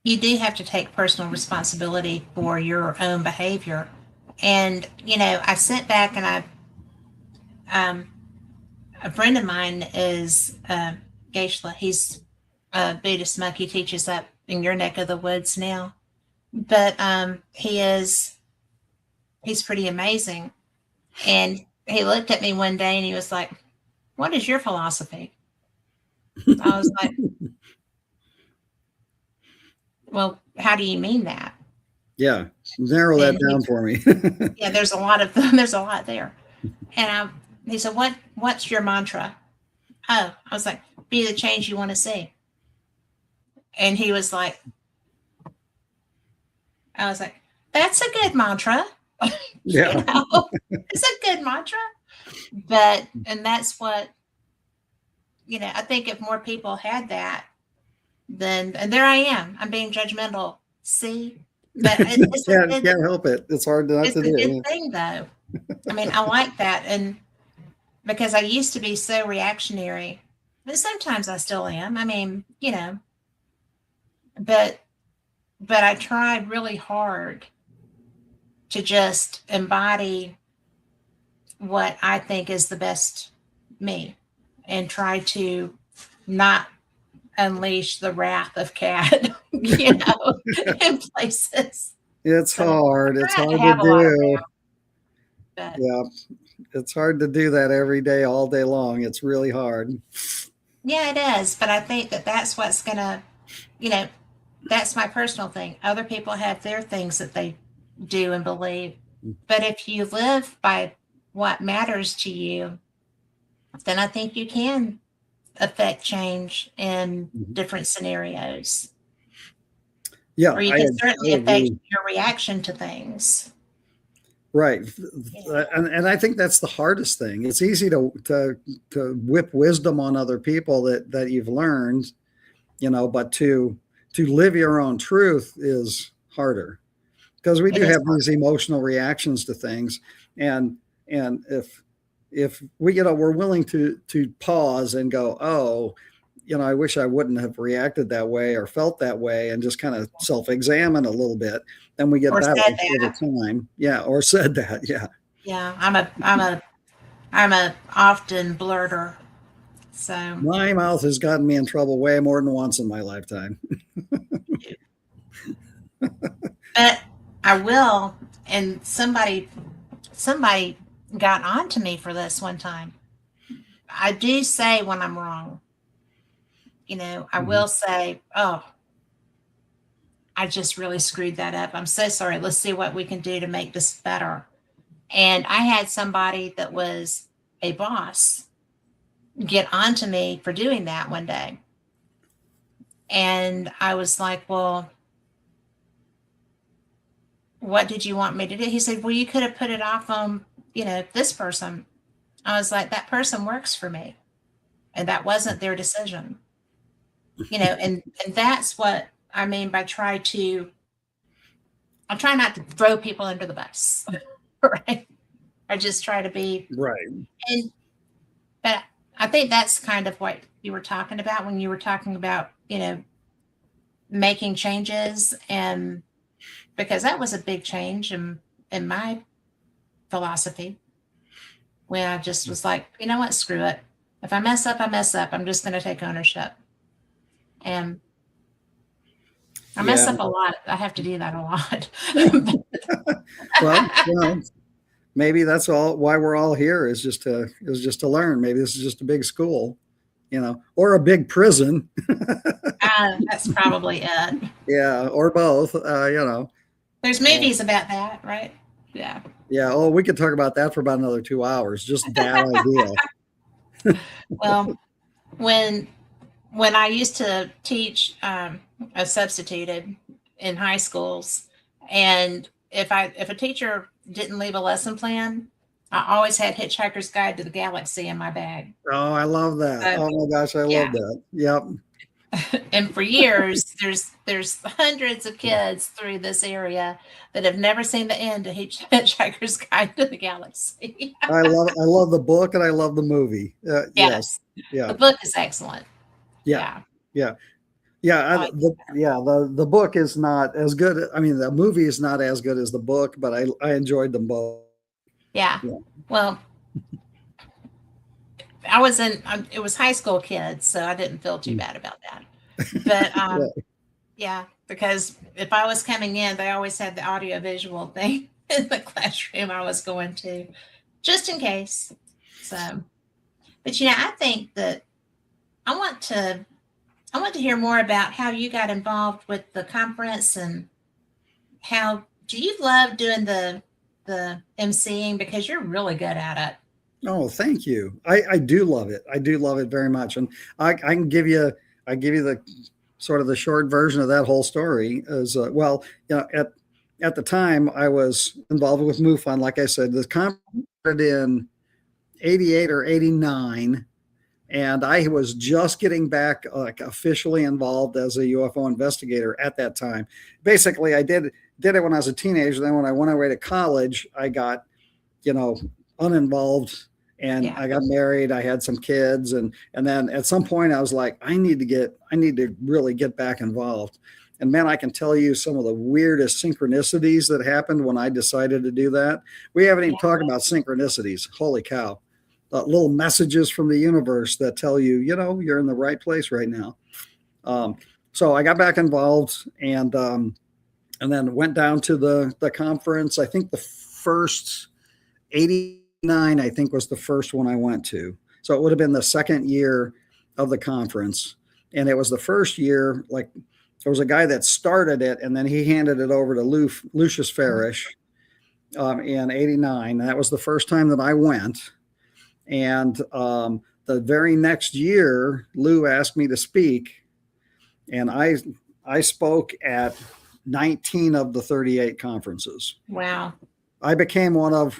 You do have to take personal responsibility for your own behavior. And, I sit back and a friend of mine is Geishla. He's a Buddhist monk. He teaches up in your neck of the woods now. But he's pretty amazing. And he looked at me one day and he was like, what is your philosophy? I was like, well, how do you mean that? Yeah, narrow that down for me. Yeah, there's a lot of them. There's a lot there. And he said, what's your mantra? Oh, I was like, be the change you want to see. And he was like, I was like, that's a good mantra. Yeah. It's a good mantra. And that's what, I think if more people had that, then, and there I am, I'm being judgmental. See? But can't help it. It's hard not to do. It's a good thing, though. I mean, I like that. And because I used to be so reactionary, but sometimes I still am. I mean, but I tried really hard to just embody what I think is the best me and try to not unleash the wrath of Cat, in places. It's hard. It's hard to do. Yeah, it's hard to do that every day, all day long. It's really hard. Yeah, it is. But I think that that's what's going to, that's my personal thing. Other people have their things that they do and believe. But if you live by what matters to you, then I think you can affect change in different scenarios. Yeah. Or you can certainly affect your reaction to things. Right. Yeah. And I think that's the hardest thing. It's easy to whip wisdom on other people that you've learned, but to live your own truth is harder, because we do have these emotional reactions to things. And if we, we're willing to pause and go, oh, I wish I wouldn't have reacted that way or felt that way, and just kind of self-examine a little bit. Then we get Or better said over that. time. Yeah. Or said that. Yeah. Yeah, I'm a often blurter. So, My mouth has gotten me in trouble way more than once in my lifetime. but I will, and somebody got on to me for this one time. I do say when I'm wrong. I will say, oh, I just really screwed that up. I'm so sorry. Let's see what we can do to make this better. And I had somebody that was a boss get on to me for doing that one day. And I was like, well, what did you want me to do? He said, well, you could have put it off on, this person. I was like, that person works for me. And that wasn't their decision. And that's what I mean by I try not to throw people under the bus. Right. I just try to be right. But I think that's kind of what you were talking about when you were talking about, making changes, and because that was a big change in my philosophy, when I just was like, you know what, screw it. If I mess up, I mess up. I'm just going to take ownership. And I mess up a lot. I have to do that a lot. Well, maybe that's all why we're all here is just to learn. Maybe this is just a big school, or a big prison. That's probably it. Yeah, or both. There's movies about that, right? Yeah. Yeah. Oh, we could talk about that for about another 2 hours. Just that idea. Well, when I used to teach, I substituted in high schools, and if a teacher didn't leave a lesson plan, I always had Hitchhiker's Guide to the Galaxy in my bag. Oh, I love that. Oh my gosh, I love that. Yep. And for years, there's hundreds of kids through this area that have never seen the end of Hitchhiker's Guide to the Galaxy. I love the book, and I love the movie. Yes. Yeah. The book is excellent. Yeah. The book is not as good. I mean, the movie is not as good as the book, but I enjoyed them both. Yeah. Well, it was high school kids, so I didn't feel too bad about that. But yeah, because if I was coming in, they always had the audio visual thing in the classroom I was going to, just in case. So, but I think that I want to hear more about how you got involved with the conference, and how do you love doing the emceeing, because you're really good at it. Oh, thank you. I do love it. I do love it very much. And I can give you the sort of the short version of that whole story as well. At the time I was involved with MUFON, like I said, the conference started in 88 or 89. And I was just getting back officially involved as a UFO investigator at that time. Basically, I did it when I was a teenager. Then when I went away to college, I got, uninvolved, and I got married. I had some kids, and then at some point I was like, I need to really get back involved. And man, I can tell you some of the weirdest synchronicities that happened when I decided to do that. We haven't even talked about synchronicities. Holy cow. Little messages from the universe that tell you, you're in the right place right now. So I got back involved, and then went down to the conference. I think the first 89, I think, was the first one I went to. So it would have been the second year of the conference. And it was the first year, like, there was a guy that started it, and then he handed it over to Lucius Farish in 89. And that was the first time that I went. And the very next year, Lou asked me to speak, and I spoke at 19 of the 38 conferences. Wow. I became one of,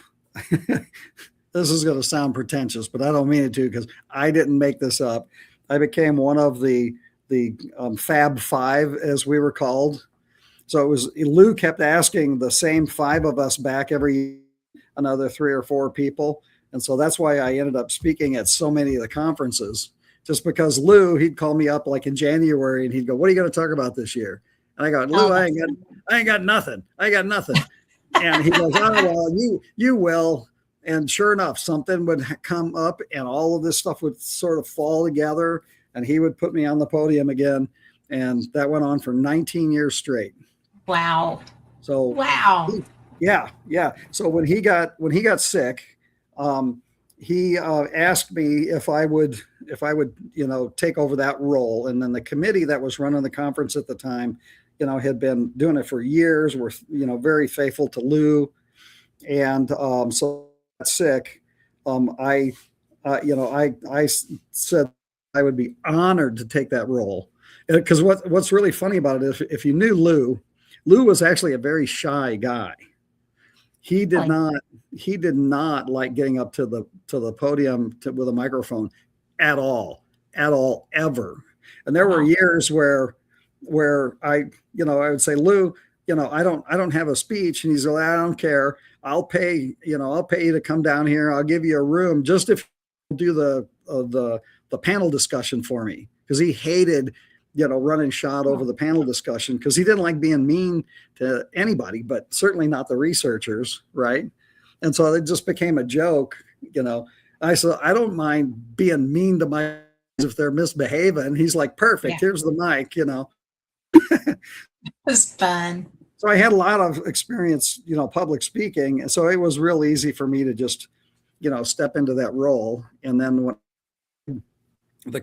this is going to sound pretentious, but I don't mean it to, because I didn't make this up. I became one of the Fab Five, as we were called. So it was, Lou kept asking the same five of us back every year, another 3 or 4 people. And so that's why I ended up speaking at so many of the conferences, just because Lou, he'd call me up like in January and he'd go, "What are you going to talk about this year?" And I go, "Lou, I ain't got nothing. I got nothing." And he goes, "Oh, well, you will." And sure enough, something would come up and all of this stuff would sort of fall together and he would put me on the podium again. And that went on for 19 years straight. Wow. So, wow. Yeah. So when he got sick, he asked me if I would, take over that role. And then the committee that was running the conference at the time, had been doing it for years, were, very faithful to Lou. And so I got sick. I said I would be honored to take that role. Because what's really funny about it is if you knew Lou was actually a very shy guy. He did not like getting up to the podium with a microphone at all, ever. And there were years where I would say, "Lou, I don't have a speech," and he's like, "I don't care. I'll pay you to come down here. I'll give you a room just if you do the panel discussion for me," because he hated running shot over the panel discussion because he didn't like being mean to anybody, but certainly not the researchers, right? And so it just became a joke. I said, "I don't mind being mean to my if they're misbehaving." He's like, "Perfect. Here's the mic." It was fun. So I had a lot of experience, public speaking. And so it was real easy for me to just, step into that role. And then when they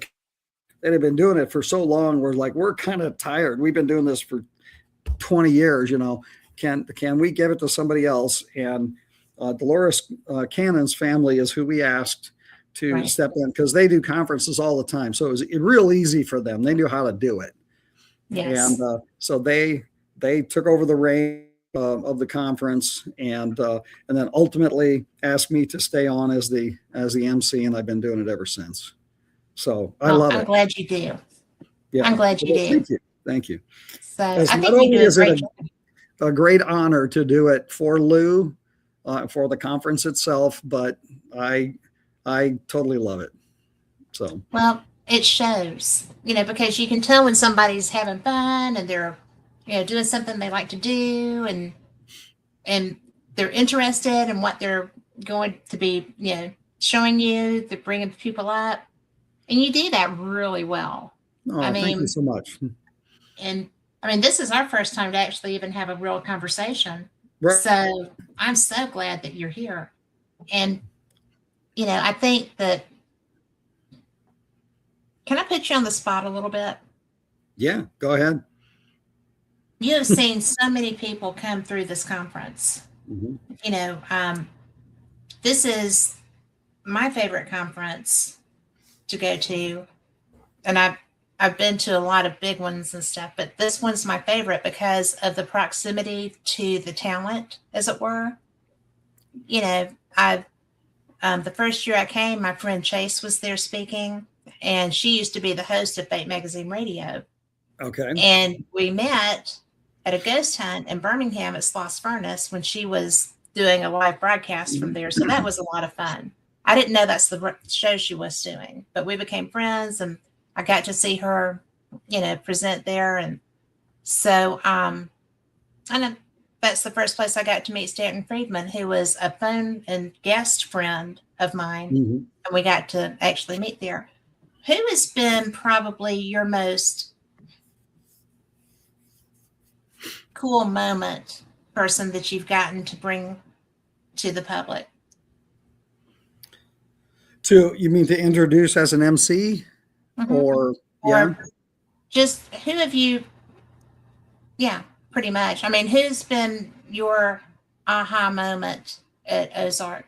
had been doing it for so long, we're kind of tired. We've been doing this for 20 years, can we give it to somebody else? And Dolores Cannon's family is who we asked to step in because they do conferences all the time. So it was real easy for them. They knew how to do it. Yes. And so they took over the reign of the conference and then ultimately asked me to stay on as the MC, and I've been doing it ever since. So I love it. I'm glad you do. Yeah. I'm glad you do. Thank you. So I think you do a great honor to do it for Lou, for the conference itself, but I totally love it. So well, it shows, because you can tell when somebody's having fun and they're, doing something they like to do and they're interested in what they're going to be, showing you, they're bringing people up. And you do that really well. Oh, thank you so much. And this is our first time to actually even have a real conversation. Right. So I'm so glad that you're here. And, I think that, can I put you on the spot a little bit? Yeah, go ahead. You have seen so many people come through this conference. Mm-hmm. This is my favorite conference to go to, and I've been to a lot of big ones and stuff, but this one's my favorite because of the proximity to the talent, as it were. I've the first year I came, my friend Chase was there speaking, and she used to be the host of Fate Magazine Radio. Okay. And we met at a ghost hunt in Birmingham at Sloss Furnace when she was doing a live broadcast from there. So that was a lot of fun. I didn't know that's the show she was doing, but we became friends and I got to see her, present there. And so, and that's the first place I got to meet Stanton Friedman, who was a phone and guest friend of mine. Mm-hmm. And we got to actually meet there. Who has been probably your most cool moment person that you've gotten to bring to the public? You mean to introduce as an MC? Mm-hmm. Or just who have you? Yeah, pretty much. Who's been your aha moment at Ozark?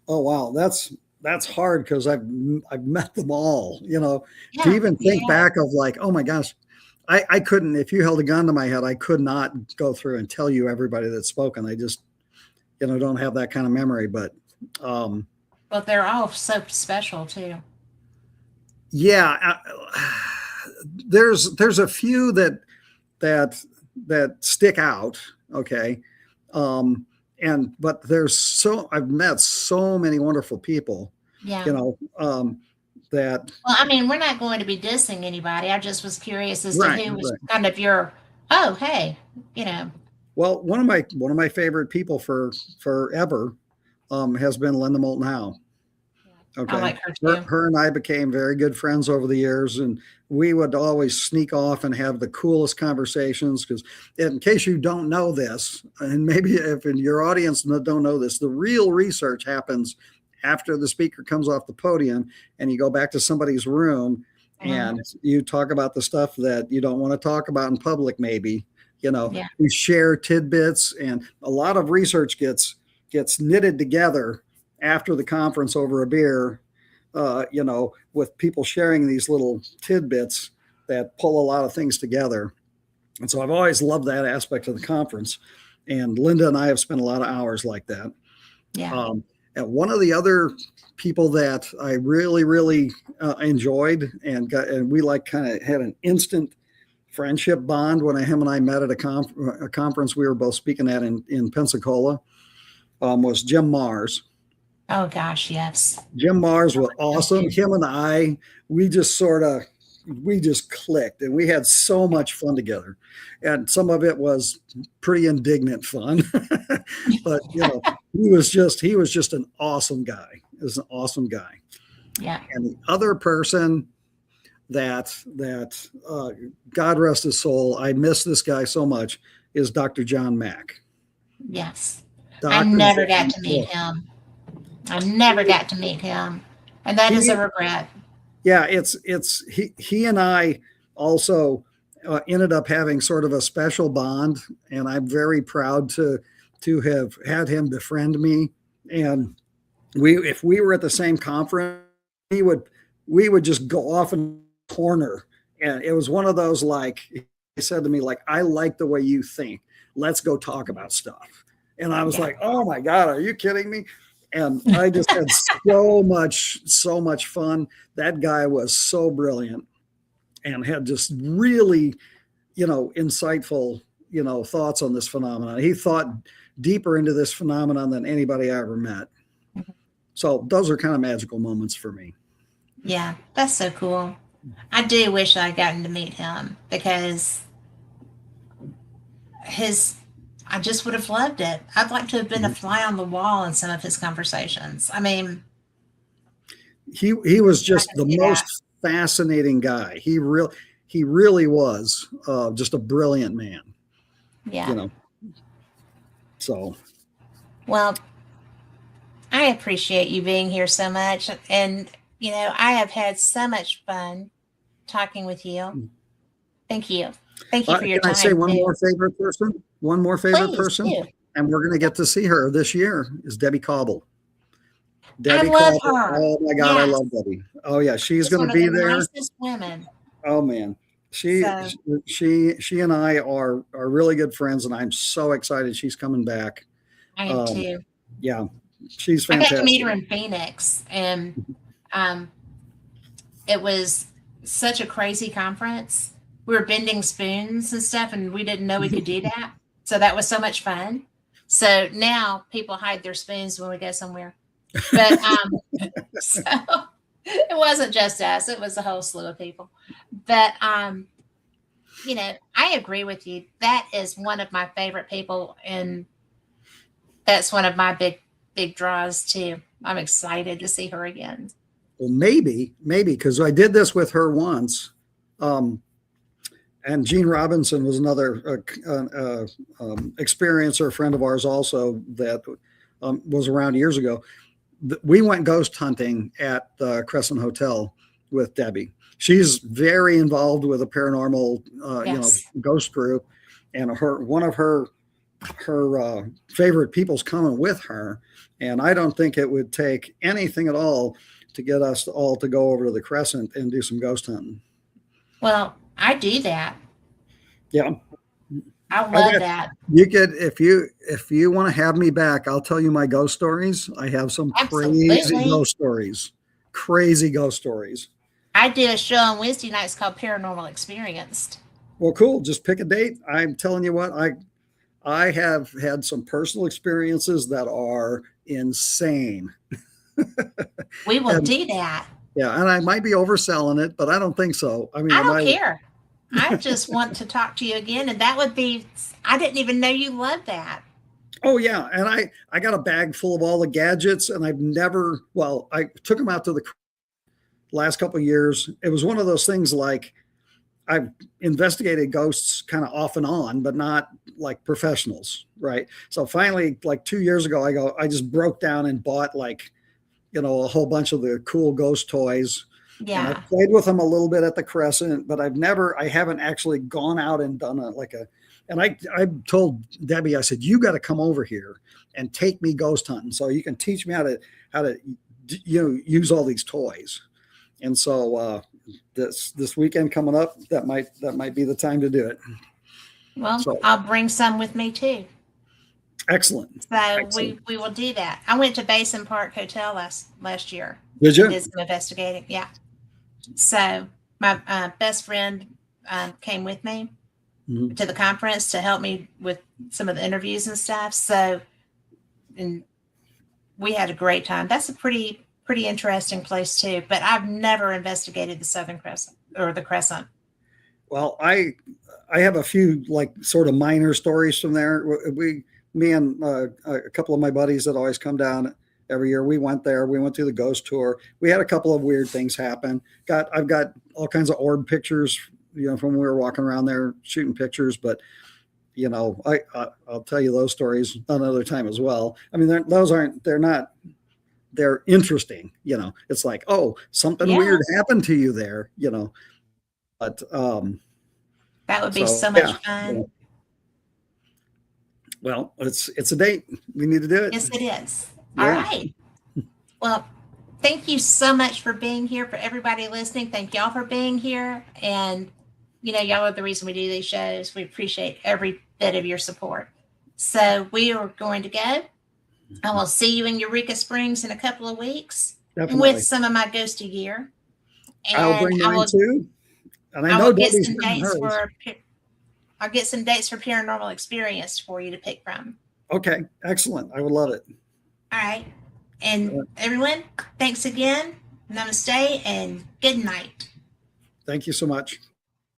Oh, wow. That's hard because I've met them all, to even think back of like, oh my gosh, I couldn't, if you held a gun to my head, I could not go through and tell you everybody that's spoken. I just, don't have that kind of memory, but, but they're all so special too. Yeah. There's a few that stick out. Okay. But I've met so many wonderful people. Yeah. that. Well, I mean, we're not going to be dissing anybody. I just was curious as to Right, who was right. kind of your, oh, hey, you know. Well, one of my favorite people for forever has been Linda Moulton Howe. I Okay. like her too. Her and I became very good friends over the years, and we would always sneak off and have the coolest conversations. Because, in case you don't know this, and maybe if in your audience don't know this, the real research happens after the speaker comes off the podium, and you go back to somebody's room, and you talk about the stuff that you don't want to talk about in public. Maybe you share tidbits, and a lot of research gets knitted together after the conference over a beer, with people sharing these little tidbits that pull a lot of things together. And so I've always loved that aspect of the conference. And Linda and I have spent a lot of hours like that. Yeah. And one of the other people that I really, really enjoyed and we kind of had an instant friendship bond when him and I met at a conference we were both speaking at in Pensacola, was Jim Mars. Oh gosh, yes. Jim Mars was awesome. Him and I, we just clicked, and we had so much fun together. And some of it was pretty indignant fun, but he was just an awesome guy. He was an awesome guy. Yeah. And the other person that God rest his soul, I miss this guy so much, is Dr. John Mack. Yes. Dr. I never got to meet him. And that is a regret. Yeah, he and I also ended up having sort of a special bond, and I'm very proud to have had him befriend me. And if we were at the same conference, we would just go off in a corner, and it was one of those, like, he said to me, like, I like the way you think. Let's go talk about stuff. And I was like, oh my God, are you kidding me? And I just had so much fun. That guy was so brilliant and had just really, insightful, thoughts on this phenomenon. He thought deeper into this phenomenon than anybody I ever met. So those are kind of magical moments for me. Yeah, that's so cool. I do wish I'd gotten to meet him, because I just would have loved it. I'd like to have been a fly on the wall in some of his conversations. I mean, he was just the most fascinating guy. He really was just a brilliant man. Yeah. So. Well, I appreciate you being here so much, and I have had so much fun talking with you. Thank you. Thank you for your time. Can I say one more favorite person? One more favorite Please, person? do. And we're going to get to see her this year, is Debbie Cobble. I love her. Oh my God, yes. I love Debbie. Oh yeah, she's going to be there. Nicest women. Oh man, she and I are really good friends, and I'm so excited she's coming back. I am too. Yeah, she's fantastic. I got to meet her in Phoenix, and it was such a crazy conference. We were bending spoons and stuff, and we didn't know we could do that. So that was so much fun. So now people hide their spoons when we go somewhere. But so it wasn't just us; it was a whole slew of people. But I agree with you. That is one of my favorite people, and that's one of my big draws too. I'm excited to see her again. Well, maybe because I did this with her once. And Gene Robinson was another experiencer, friend of ours also, that was around years ago. We went ghost hunting at the Crescent Hotel with Debbie. She's very involved with a paranormal, ghost group, and one of her favorite people's coming with her. And I don't think it would take anything at all to get us all to go over to the Crescent and do some ghost hunting. Well, I do that. Yeah. I love that. You could, if you want to have me back, I'll tell you my ghost stories. I have some crazy ghost stories. I do a show on Wednesday nights called Paranormal Experienced. Well, cool. Just pick a date. I'm telling you what, I have had some personal experiences that are insane. We will do that. Yeah, and I might be overselling it, but I don't think so. I mean, I don't care. I just want to talk to you again, and that would be. I didn't even know you loved that. Oh yeah, and I got a bag full of all the gadgets, and I've never. Well, I took them out to the last couple of years. It was one of those things like I've investigated ghosts kind of off and on, but not like professionals, right? So finally, like 2 years ago, I just broke down and bought like, a whole bunch of the cool ghost toys. And I Yeah. played with them a little bit at the Crescent, but I haven't actually gone out and done and I told Debbie, I said, you got to come over here and take me ghost hunting so you can teach me how to, use all these toys. And so, this weekend coming up, that might be the time to do it. Well, So I'll bring some with me too. excellent. So Excellent. we will do that. I went to Basin Park Hotel last year. Did you? Did some investigating. Yeah. So my best friend came with me to the conference to help me with some of the interviews and stuff. So, and we had a great time. That's a pretty interesting place too. But I've never investigated the Southern Crescent or the Crescent. Well, I have a few like sort of minor stories from there. Me and a couple of my buddies that always come down every year. We went there. We went through the ghost tour. We had a couple of weird things happen. I've got all kinds of orb pictures, from when we were walking around there shooting pictures. But I'll tell you those stories another time as well. I mean, they're interesting. It's like, oh, something weird happened to you there. But that would be so much fun. Yeah. Well, it's a date. We need to do it. Yes, it is. Yeah. All right. Well, thank you so much for being here. For everybody listening, thank y'all for being here. And, y'all are the reason we do these shows. We appreciate every bit of your support. So we are going to go. I will see you in Eureka Springs in a couple of weeks. Definitely. With some of my ghosty gear. And I'll bring mine too. And I know will get Debbie's some bringing dates hers. I'll get some dates for Paranormal Experience for you to pick from. Okay, excellent. I would love it. All right. And everyone, thanks again. Namaste and good night. Thank you so much.